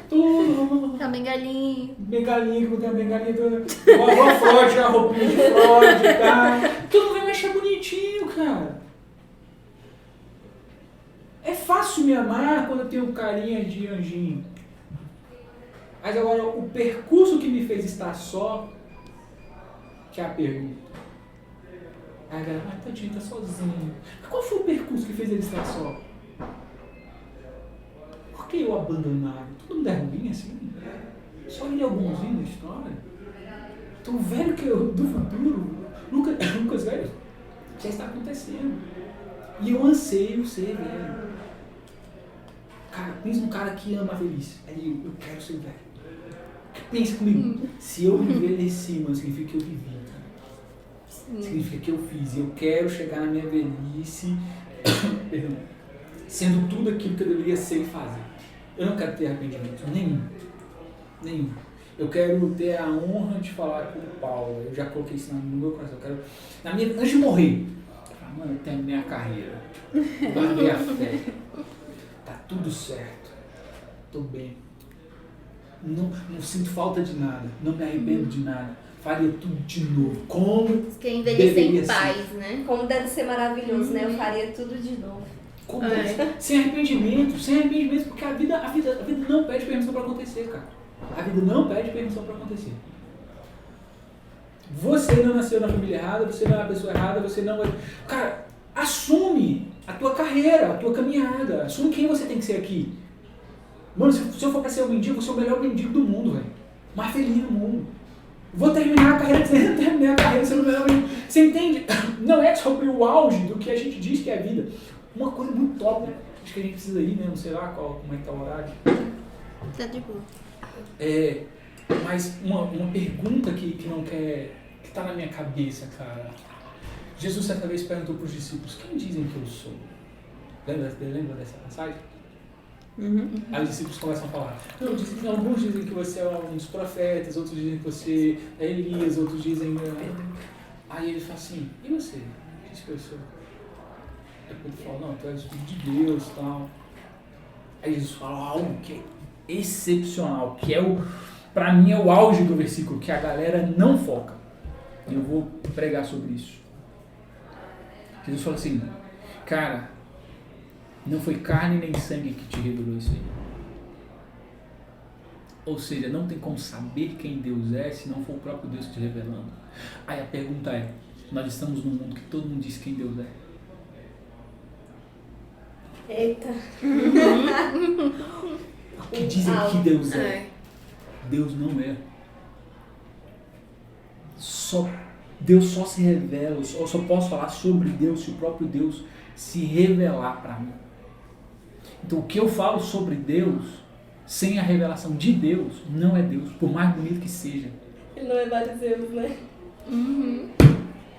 Tudo. Tá bem galinho. Bengalinha, que não tem a bengalinha toda. Igual Freud, a roupinha de Freud e tal. Tudo vai me achar bonitinho, cara. É fácil me amar quando eu tenho carinha de anjinho. Mas agora, o percurso que me fez estar só, que é a pergunta. Aí a galera, tadinho, tá sozinho. Mas qual foi o percurso que fez ele estar só? Por que eu abandonado? Todo mundo é ruim assim? Só ele é o bonzinho da história? Então o velho que eu, do futuro, Lucas velho, já está acontecendo. E eu anseio ser velho. Cara, pensa num cara que ama a velhice. Aí eu quero ser velho. Pensa comigo. Se eu envelheci, mano, significa que eu vivi. Cara. Significa que eu fiz. Eu quero chegar na minha velhice sendo tudo aquilo que eu deveria ser e fazer. Eu não quero ter arrependimento nenhum. Eu quero ter a honra de falar com o Paulo. Eu já coloquei isso no meu coração. Eu quero, antes de morrer, eu falo, mano, eu terminei a carreira. Guardei a fé. Tá tudo certo. Tô bem. Não sinto falta de nada. Não me arrependo de nada. Faria tudo de novo. Como que envelhecer deveria em paz, ser. né? Como deve ser maravilhoso, né? Eu faria tudo de novo. Sem arrependimento, porque a vida não pede permissão para acontecer, cara. A vida não pede permissão para acontecer. Você não nasceu na família errada, você não é a pessoa errada, você não vai... Cara, assume a tua carreira, a tua caminhada, assume quem você tem que ser aqui. Mano, se eu for para ser um mendigo, eu vou ser o melhor mendigo do mundo, velho. Mais feliz do mundo. Vou terminar a carreira dizendo que terminei a carreira sendo o melhor mendigo. Você entende? Não é sobre o auge do que a gente diz que é a vida. Uma coisa muito top, né? Acho que a gente precisa ir, né? Não sei lá como é que tá o horário. Tá de boa. Mas uma pergunta que não quer... que tá na minha cabeça, cara. Jesus certa vez perguntou para os discípulos, quem dizem que eu sou? Lembra dessa passagem? Aí os discípulos começam a falar, alguns dizem que você é um dos profetas, outros dizem que você é Elias, outros dizem... Aí ele fala assim, e você? Diz que eu sou? Aí ele fala, não, tu és o filho de Deus e tal. Aí Jesus fala algo que excepcional, que pra mim é o auge do versículo, que a galera não foca. E eu vou pregar sobre isso. Jesus fala assim, cara, não foi carne nem sangue que te revelou isso aí. Ou seja, não tem como saber quem Deus é se não for o próprio Deus te revelando. Aí a pergunta é, nós estamos num mundo que todo mundo diz quem Deus é. Eita. O que dizem que Deus é? Deus não é. Deus só se revela, eu só posso falar sobre Deus se o próprio Deus se revelar para mim. Então o que eu falo sobre Deus, sem a revelação de Deus, não é Deus, por mais bonito que seja. Ele não é vários erros, né?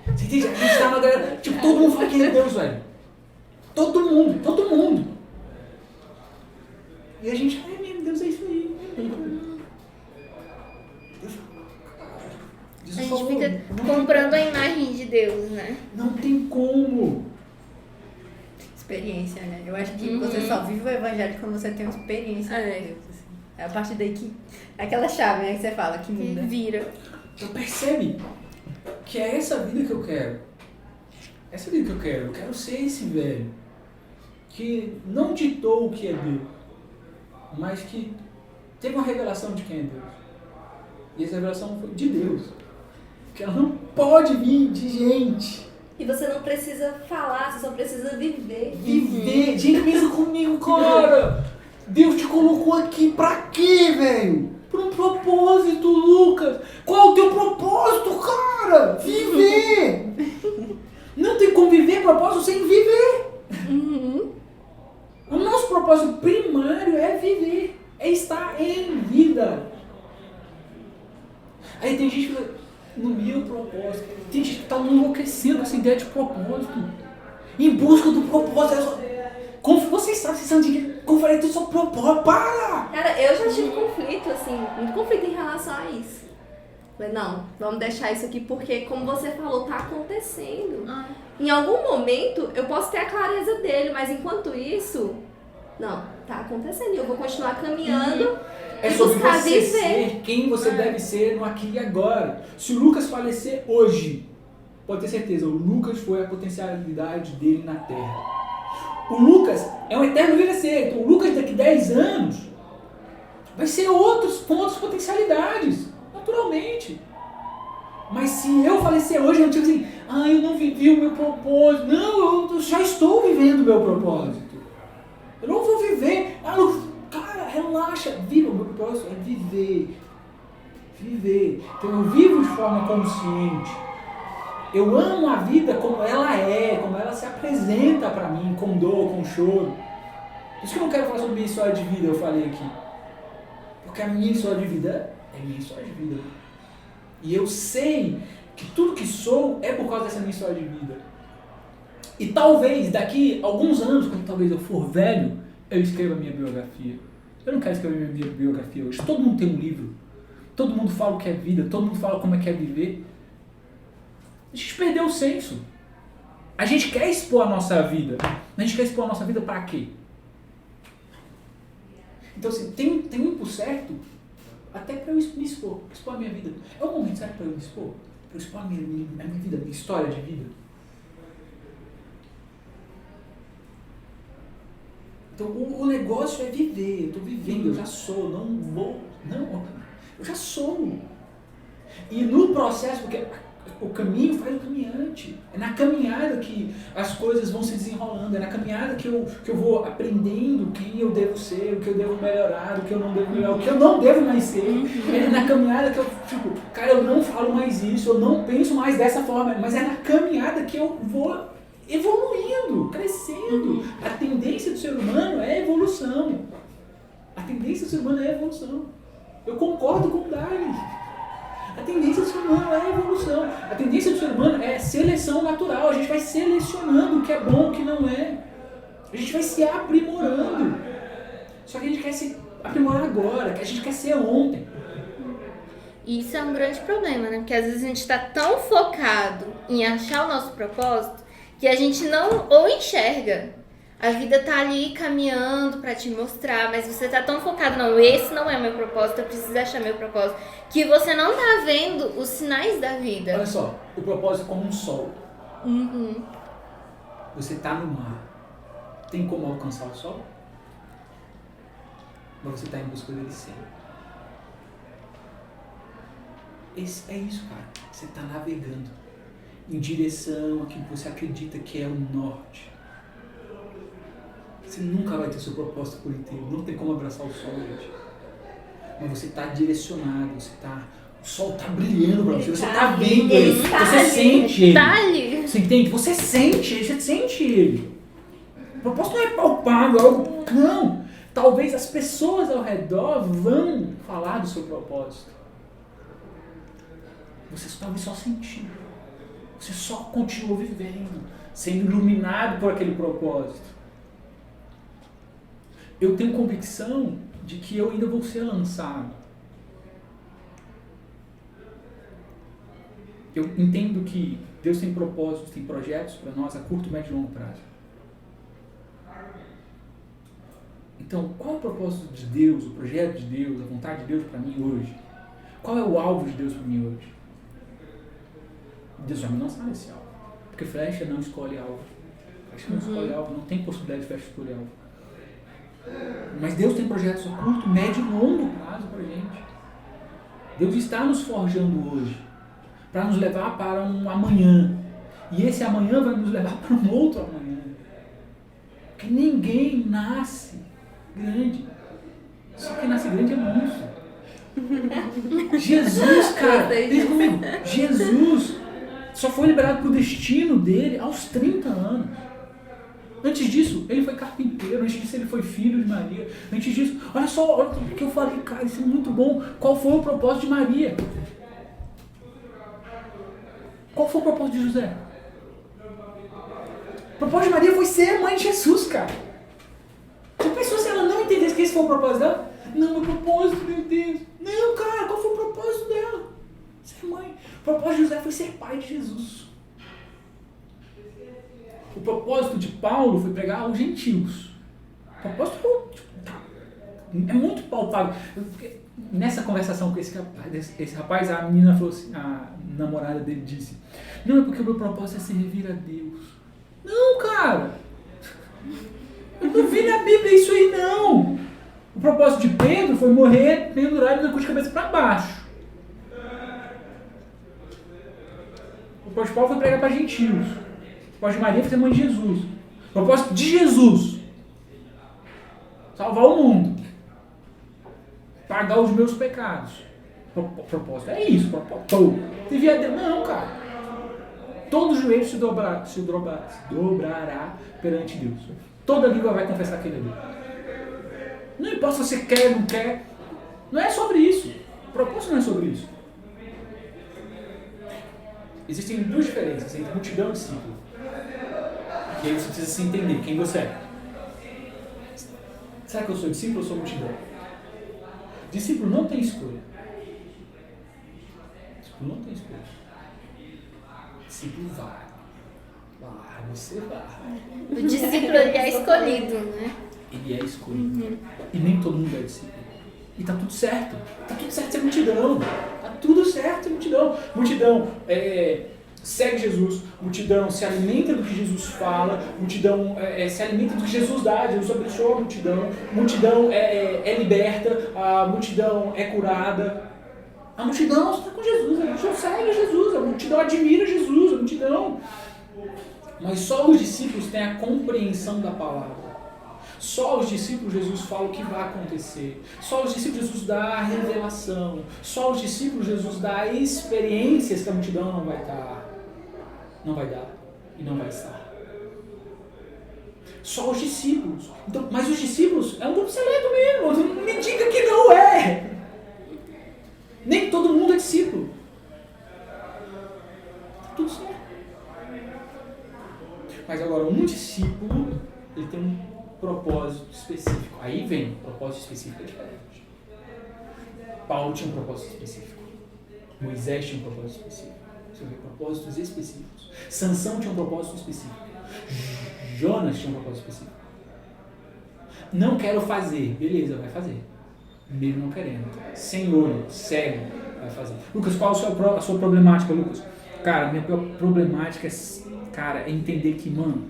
Você entende? A gente tá na galera, tipo, todo mundo fala que ele é Deus, velho. Todo mundo. E a gente, mesmo, Deus é isso aí. A gente fica comprando a imagem de Deus, né? Não tem como. Experiência, né? Eu acho que você só vive o evangelho quando você tem uma experiência com Deus. Assim. É a partir daí que... É aquela chave, né, que você fala, que muda. Que vira. Então percebe que é essa vida que eu quero. Essa vida que eu quero. Eu quero ser esse velho que não ditou o que é Deus, mas que teve uma revelação de quem é Deus. E essa revelação foi de Deus. Que ela não pode vir de gente. E você não precisa falar, você só precisa viver. Viver. Gente, pensa comigo, cara. Deus te colocou aqui pra quê, velho? Por um propósito, Lucas. Qual é o teu propósito, cara? Viver. Não tem como viver propósito sem viver. O nosso propósito primário é viver. É estar em vida. Aí tem gente que... No meu propósito. Tem gente que está enlouquecendo com essa ideia de propósito. Em busca do propósito. Como vocês sabem, vocês são de conferência só propósito. Para! Cara, eu já tive conflito, assim, muito conflito em relação a isso. Falei, não, vamos deixar isso aqui porque, como você falou, tá acontecendo. Em algum momento eu posso ter a clareza dele, mas enquanto isso, não, tá acontecendo. E eu vou continuar caminhando. É sobre você ser quem você deve ser no aqui e agora. Se o Lucas falecer hoje, pode ter certeza, o Lucas foi a potencialidade dele na Terra. O Lucas é um eterno viver. Então, o Lucas daqui 10 anos vai ser outros com outras potencialidades, naturalmente. Mas se eu falecer hoje, eu não digo assim, eu não vivi o meu propósito. Não, eu já estou vivendo o meu propósito. Eu não vou viver. Cara, relaxa, viva, o meu propósito é viver. Viver. Então eu vivo de forma consciente. Eu amo a vida como ela é, como ela se apresenta pra mim, com dor, com choro. Por isso que eu não quero falar sobre minha história de vida, eu falei aqui. Porque a minha história de vida é minha história de vida. E eu sei que tudo que sou é por causa dessa minha história de vida. E talvez daqui a alguns anos, quando talvez eu for velho, eu escrevo a minha biografia. Eu não quero escrever a minha biografia hoje. Todo mundo tem um livro. Todo mundo fala o que é vida. Todo mundo fala como é que é viver. A gente perdeu o senso. A gente quer expor a nossa vida. A gente quer expor a nossa vida para quê? Então, assim, tem um tempo certo até para eu me expor a minha vida. É o momento certo para eu me expor? Para eu expor a minha vida, a minha história de vida. Então, o negócio é viver. Eu estou vivendo, eu já sou, eu já sou. E no processo, porque o caminho faz o caminhante. É na caminhada que as coisas vão se desenrolando. É na caminhada que eu vou aprendendo quem eu devo ser, o que eu devo melhorar, o que eu não devo melhorar, o que eu não devo mais ser. É na caminhada que eu, cara, eu não falo mais isso, eu não penso mais dessa forma. Mas é na caminhada que eu vou evoluindo, crescendo. A tendência do ser humano é evolução. A tendência do ser humano é evolução. Eu concordo com o Dali. A tendência do ser humano é evolução. A tendência do ser humano é seleção natural. A gente vai selecionando o que é bom, o que não é. A gente vai se aprimorando. Só que a gente quer se aprimorar agora, que a gente quer ser ontem. Isso é um grande problema, né? Porque às vezes a gente está tão focado em achar o nosso propósito que a gente não ou enxerga A vida tá ali caminhando pra te mostrar, mas você tá tão focado, não, esse não é meu propósito, eu preciso achar meu propósito, que você não tá vendo os sinais da vida. Olha só, o propósito é como um sol. Uhum. Você tá no mar. Tem como alcançar o sol? Mas você tá em busca dele sempre. É isso, cara. Você tá navegando em direção a que você acredita que é o norte. Você nunca vai ter seu propósito por inteiro. Não tem como abraçar o sol, gente. Mas você tá direcionado, o sol tá brilhando pra você. Você tá vendo ele. Você sente ele. Tá ali. Você entende? Você sente ele. O propósito não é palpável, é algo. Não. Talvez as pessoas ao redor vão falar do seu propósito. Você talvez só sentiu. Você só continuou vivendo, sendo iluminado por aquele propósito. Eu tenho convicção de que eu ainda vou ser lançado. Eu entendo que Deus tem propósitos, tem projetos para nós a curto, médio e longo prazo. Então, qual é o propósito de Deus, o projeto de Deus, a vontade de Deus para mim hoje? Qual é o alvo de Deus para mim hoje? Deus já me lançar nesse alvo. Porque flecha não escolhe alvo. Flecha não escolhe alvo, não tem possibilidade de flecha escolher alvo. Mas Deus tem projetos a curto, médio e longo prazo para a gente. Deus está nos forjando hoje para nos levar para um amanhã. E esse amanhã vai nos levar para um outro amanhã. Porque ninguém nasce grande. Só quem nasce grande é monstro. Jesus, cara, pensa comigo. Jesus só foi liberado pro destino dele aos 30 anos. Antes disso, ele foi carpinteiro. Antes disso, ele foi filho de Maria. Antes disso, olha só o que eu falei, cara, isso é muito bom. Qual foi o propósito de Maria? Qual foi o propósito de José? O propósito de Maria foi ser mãe de Jesus, cara. Já pensou se ela não entendesse que esse foi o propósito dela? Não, meu propósito, meu Deus. Não, cara, qual foi o propósito dela? Ser mãe. O propósito de José foi ser pai de Jesus. O propósito de Paulo foi pregar aos gentios. O propósito é muito palpável. Nessa conversação com esse rapaz, a menina falou assim, a namorada dele disse, não, é porque o meu propósito é servir a Deus. Não, cara. Eu não vi na Bíblia isso aí, não. O propósito de Pedro foi morrer pendurado na cruz de cabeça para baixo. O propósito de Paulo foi pregar para gentios. O propósito de Maria foi ser mãe de Jesus. O propósito de Jesus: salvar o mundo. Pagar os meus pecados. O propósito é isso. Propósito. Não, cara. Todo joelho se dobrará perante Deus. Toda língua vai confessar que ele é Deus. Não importa se você quer ou não quer. Não é sobre isso. O propósito não é sobre isso. Existem duas diferenças entre multidão e discípulo. E aí você precisa se entender quem você é. Será que eu sou discípulo ou sou multidão? Discípulo não tem escolha. Discípulo não tem escolha. Discípulo vai. Você vai. O discípulo ele é escolhido, né? Ele é escolhido. E nem todo mundo é discípulo. E tá tudo certo. Tá tudo certo ser multidão. Tá tudo certo ser multidão. Multidão segue Jesus. Multidão se alimenta do que Jesus fala. Multidão se alimenta do que Jesus dá. Jesus abençoa a multidão. Multidão é liberta. A multidão é curada. A multidão está com Jesus. A multidão segue Jesus. A multidão admira Jesus. A multidão... Mas só os discípulos têm a compreensão da palavra. Só os discípulos Jesus fala o que vai acontecer. Só os discípulos Jesus dá a revelação. Só os discípulos Jesus dá experiências que a multidão não vai dar. Não vai dar e não vai estar. Só os discípulos. Então, mas os discípulos é um grupo seleto mesmo. Não me diga que não é. Nem todo mundo é discípulo. Tudo certo. Mas agora, um discípulo, ele tem um propósito específico. Aí vem, o propósito específico é diferente. Paulo tinha um propósito específico. Moisés tinha um propósito específico. Você vê, propósitos específicos. Sansão tinha um propósito específico. Jonas tinha um propósito específico. não quero fazer. Beleza, vai fazer. Mesmo não querendo. Sem olho, cego, vai fazer. Lucas, qual a sua problemática, Lucas? Cara, minha problemática é entender que, mano,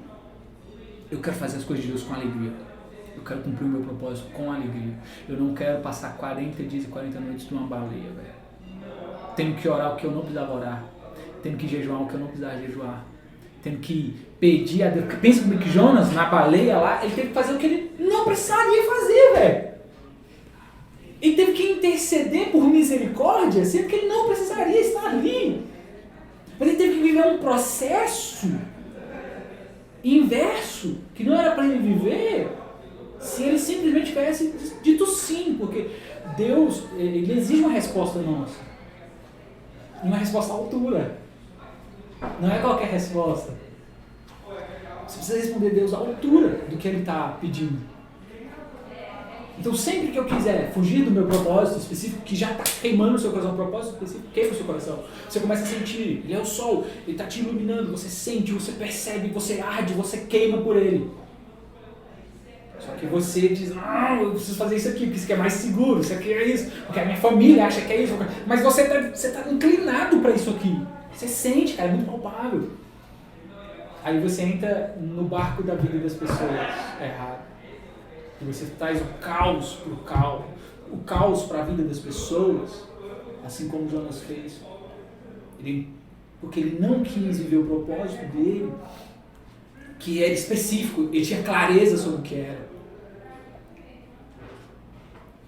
eu quero fazer as coisas de Deus com alegria. Eu quero cumprir o meu propósito com alegria. Eu não quero passar 40 dias e 40 noites numa baleia, velho. Tenho que orar o que eu não precisava orar. Tenho que jejuar o que eu não precisava jejuar. Tenho que pedir a Deus. Porque pensa comigo que Jonas, na baleia lá, ele teve que fazer o que ele não precisaria fazer, velho. Ele teve que interceder por misericórdia, sendo que ele não precisaria estar ali. Mas ele teve que viver um processo inverso, que não era para ele viver, se ele simplesmente tivesse dito sim, porque Deus, ele exige uma resposta nossa. E uma resposta à altura. Não é qualquer resposta. Você precisa responder a Deus à altura do que ele está pedindo. Então, sempre que eu quiser fugir do meu propósito específico, que já está queimando o seu coração, o propósito específico queima o seu coração. Você começa a sentir, ele é o sol, ele está te iluminando, você sente, você percebe, você arde, você queima por ele. Só que você diz, não, eu preciso fazer isso aqui, porque isso aqui é mais seguro, isso aqui é isso, porque a minha família acha que é isso. Mas você tá inclinado para isso aqui. Você sente, cara, é muito palpável. Aí você entra no barco da vida das pessoas errado. E você traz o caos para a vida das pessoas, assim como Jonas fez. Porque ele não quis viver o propósito dele, que era específico, ele tinha clareza sobre o que era.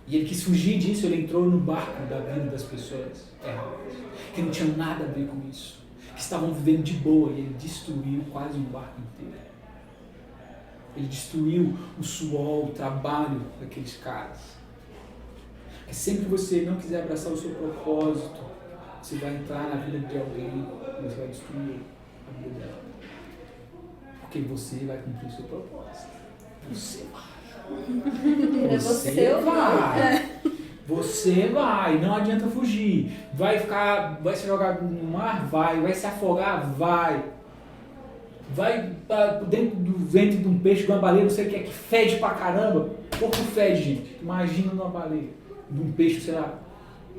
E ele quis fugir disso, ele entrou no barco da vida das pessoas erradas, que não tinham nada a ver com isso, que estavam vivendo de boa, e ele destruiu quase um barco inteiro. Ele destruiu o suor, o trabalho daqueles caras. Porque sempre que você não quiser abraçar o seu propósito, você vai entrar na vida de alguém e você vai destruir a vida dela. Porque você vai cumprir o seu propósito. Você vai. Você vai. Você vai. Não adianta fugir. Vai se jogar no mar? Vai se afogar? Vai dentro do ventre de um peixe, de uma baleia, não sei o que é, que fede pra caramba. Porco fede, gente. Imagina numa baleia, de um peixe, sei lá.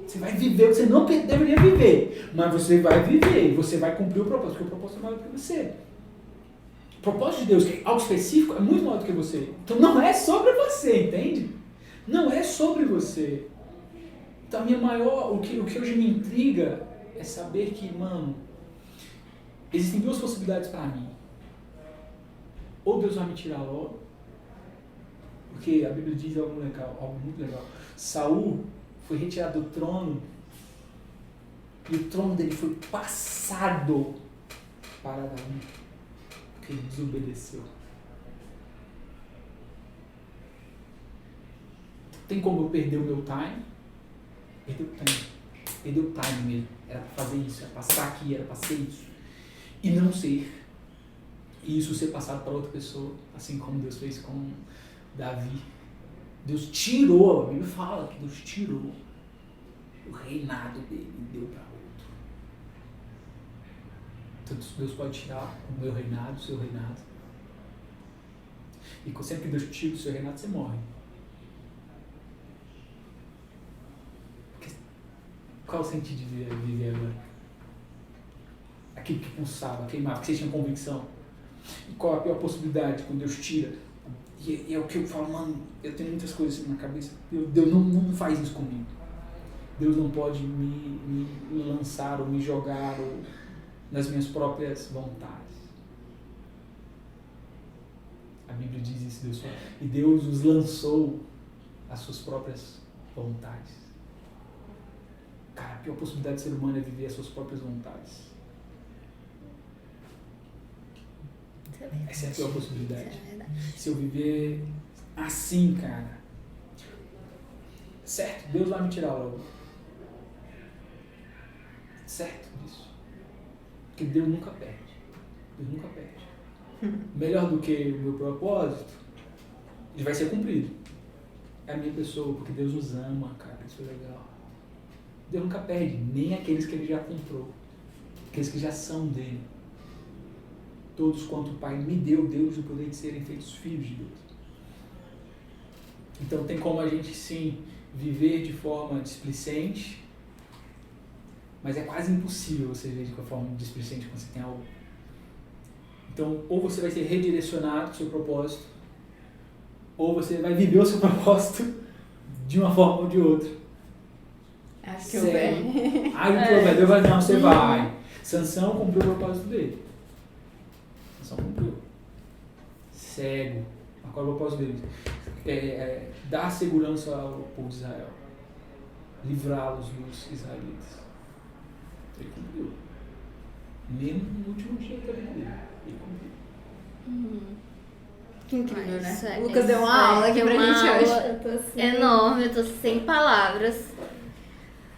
Você vai viver o que você não deveria viver, mas você vai viver, você vai cumprir o propósito, porque o propósito é maior do que você. O propósito de Deus, que é algo específico, é muito maior do que você. Então não é sobre você, entende? Não é sobre você. Então o que hoje me intriga é saber que, mano, existem duas possibilidades para mim. Ou Deus vai me tirar logo, porque a Bíblia diz algo muito legal. Saul foi retirado do trono e o trono dele foi passado para Davi, porque ele desobedeceu. Tem como eu perder o meu time? Perdeu o time mesmo. Era para fazer isso, era para estar aqui, era para ser isso. E não ser. E isso ser passado para outra pessoa, assim como Deus fez com Davi. Deus tirou, a Bíblia fala que Deus tirou o reinado dele e deu para outro. Então Deus pode tirar o meu reinado, o seu reinado. E sempre que Deus tira o seu reinado, você morre. Porque, qual o sentido de viver agora? Aquilo que pulsava, queimava, que você tinha convicção. E qual a pior possibilidade quando Deus tira? E é o que eu falo, mano, eu tenho muitas coisas assim na cabeça. Deus não faz isso comigo. Deus não pode me lançar ou me jogar nas minhas próprias vontades. A Bíblia diz isso, Deus fala. E Deus os lançou às suas próprias vontades. Cara, a pior possibilidade do ser humano é viver as suas próprias vontades. Essa é a pior possibilidade. Se eu viver assim, cara, certo, Deus vai me tirar logo. Certo disso. Porque Deus nunca perde. Deus nunca perde. Melhor do que o meu propósito, ele vai ser cumprido. É a minha pessoa, porque Deus nos ama, cara, isso é legal. Deus nunca perde, nem aqueles que ele já comprou, aqueles que já são dele. Todos quanto o Pai me deu, Deus o poder de serem feitos filhos de Deus. Então tem como a gente sim viver de forma displicente, mas é quase impossível você viver de forma displicente quando você tem algo. Então, ou você vai ser redirecionado pro seu propósito, ou você vai viver o seu propósito de uma forma ou de outra. Acho que eu venho. Deus vai não, você vai. Sansão cumpriu o propósito dele. Sansão cumpriu. Cego. Qual é o propósito dele? Dar segurança ao povo de Israel. Livrá-los dos israelitas. Ele cumpriu. Mesmo no último dia da vida dele. Ele cumpriu. Que incrível, Isso né? é- O Lucas deu uma aula aqui pra uma gente hoje. aula Eu tô assim. enorme, eu tô sem palavras,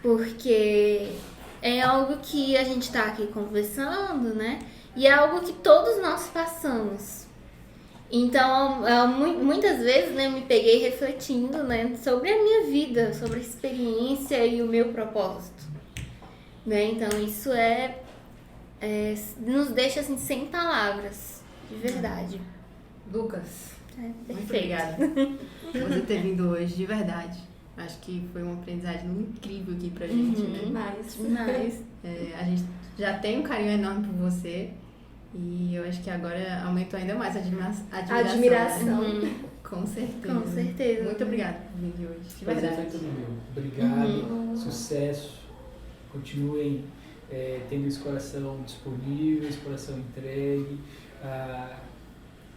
porque é algo que a gente tá aqui conversando, né? E é algo que todos nós passamos. Então, muitas vezes, né, eu me peguei refletindo, né, sobre a minha vida, sobre a experiência e o meu propósito, né? Então, isso nos deixa, assim, sem palavras, de verdade. Lucas, É muito perfeito. obrigada por você ter vindo hoje, de verdade. Acho que foi uma aprendizagem incrível aqui pra gente, né? Demais. Demais. A gente já tem um carinho enorme por você e eu acho que agora aumentou ainda mais a admiração. Admiração. Com certeza. Com certeza. Muito obrigada por vir aqui hoje, de Prazer verdade. foi todo meu. Obrigado, sucesso. Continuem tendo esse coração disponível, esse coração entregue.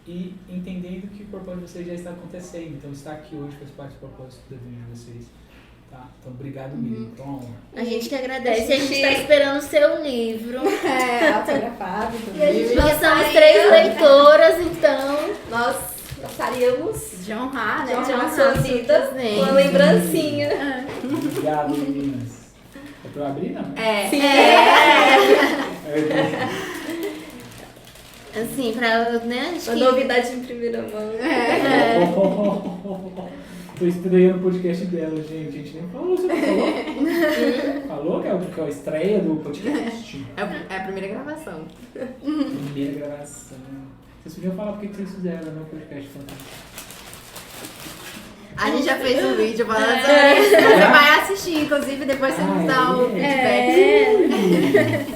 E entendendo que o propósito de vocês já está acontecendo. Então, estar aqui hoje faz parte do propósito da vida de vocês. Tá? Então, obrigado mesmo. Foi uma honra. A gente que agradece. A A gente gente tá esperando o seu livro. Autografado E a gente também. Nós somos gostaria- 3 leitoras, então. Nós gostaríamos De honrar, de né? honrar a sua vida presente. com uma lembrancinha. Obrigado, meninas. É pra eu abrir, não? Sim. Assim, pra, né, acho Uma que... novidade em primeira mão. Tô estreando o podcast dela, gente. A gente nem falou, você não falou? Falou que é a estreia do podcast? É a primeira gravação. Primeira gravação. Vocês podiam falar porque vocês fizeram no podcast fantástico. A gente já fez um vídeo falando sobre isso. Você vai assistir, inclusive, depois você nos dá o feedback.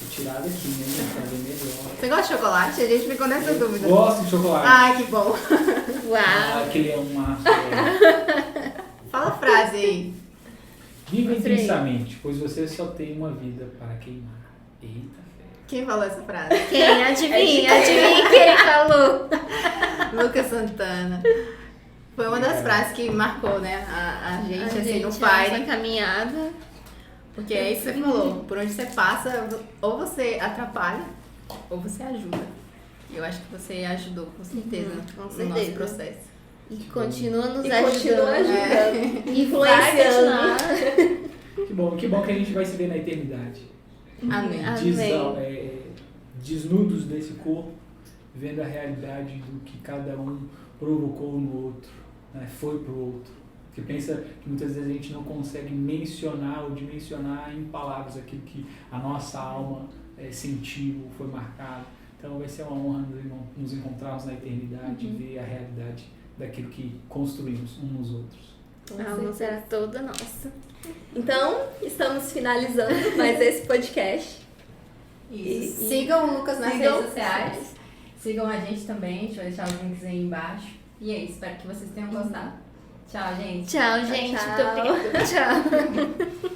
Vou tirar daqui, né? Pra ver melhor. Você gosta de chocolate? A gente ficou nessa dúvida. Gosto de chocolate. Ai, que bom. Uau! Aquele é uma. Fala a frase aí. Viva Gostei. intensamente, pois você só tem uma vida para queimar. Eita, fé. Quem falou essa frase? Quem? Adivinha? Adivinha quem falou? Lucas Santana. Foi uma das frases que marcou, né, a gente, assim, no nossa Fire. caminhada. Porque é isso que você falou. Por onde você passa, ou você atrapalha, ou você ajuda. E eu acho que você ajudou, com certeza, com no certeza. nosso processo. E continua nos E ajudando. continua ajudando. E vai continuar. Que bom que a gente vai se ver na eternidade. Amém. Amém. Desnudos desse corpo, vendo a realidade do que cada um provocou no outro, né? Foi pro outro. Porque pensa que muitas vezes a gente não consegue mencionar ou dimensionar em palavras aquilo que a nossa alma sentiu, foi marcado. Então vai ser uma honra nos encontrarmos na eternidade e ver a realidade daquilo que construímos uns nos outros. A alma será toda nossa. Então, estamos finalizando mais esse podcast. Isso. Sigam o Lucas nas Sigam. redes sociais. Sigam a gente também. A gente vai deixar os links aí embaixo. E é isso. Espero que vocês tenham gostado. Tchau, gente. Tchau, gente. Tchau. Muito obrigada. Tchau.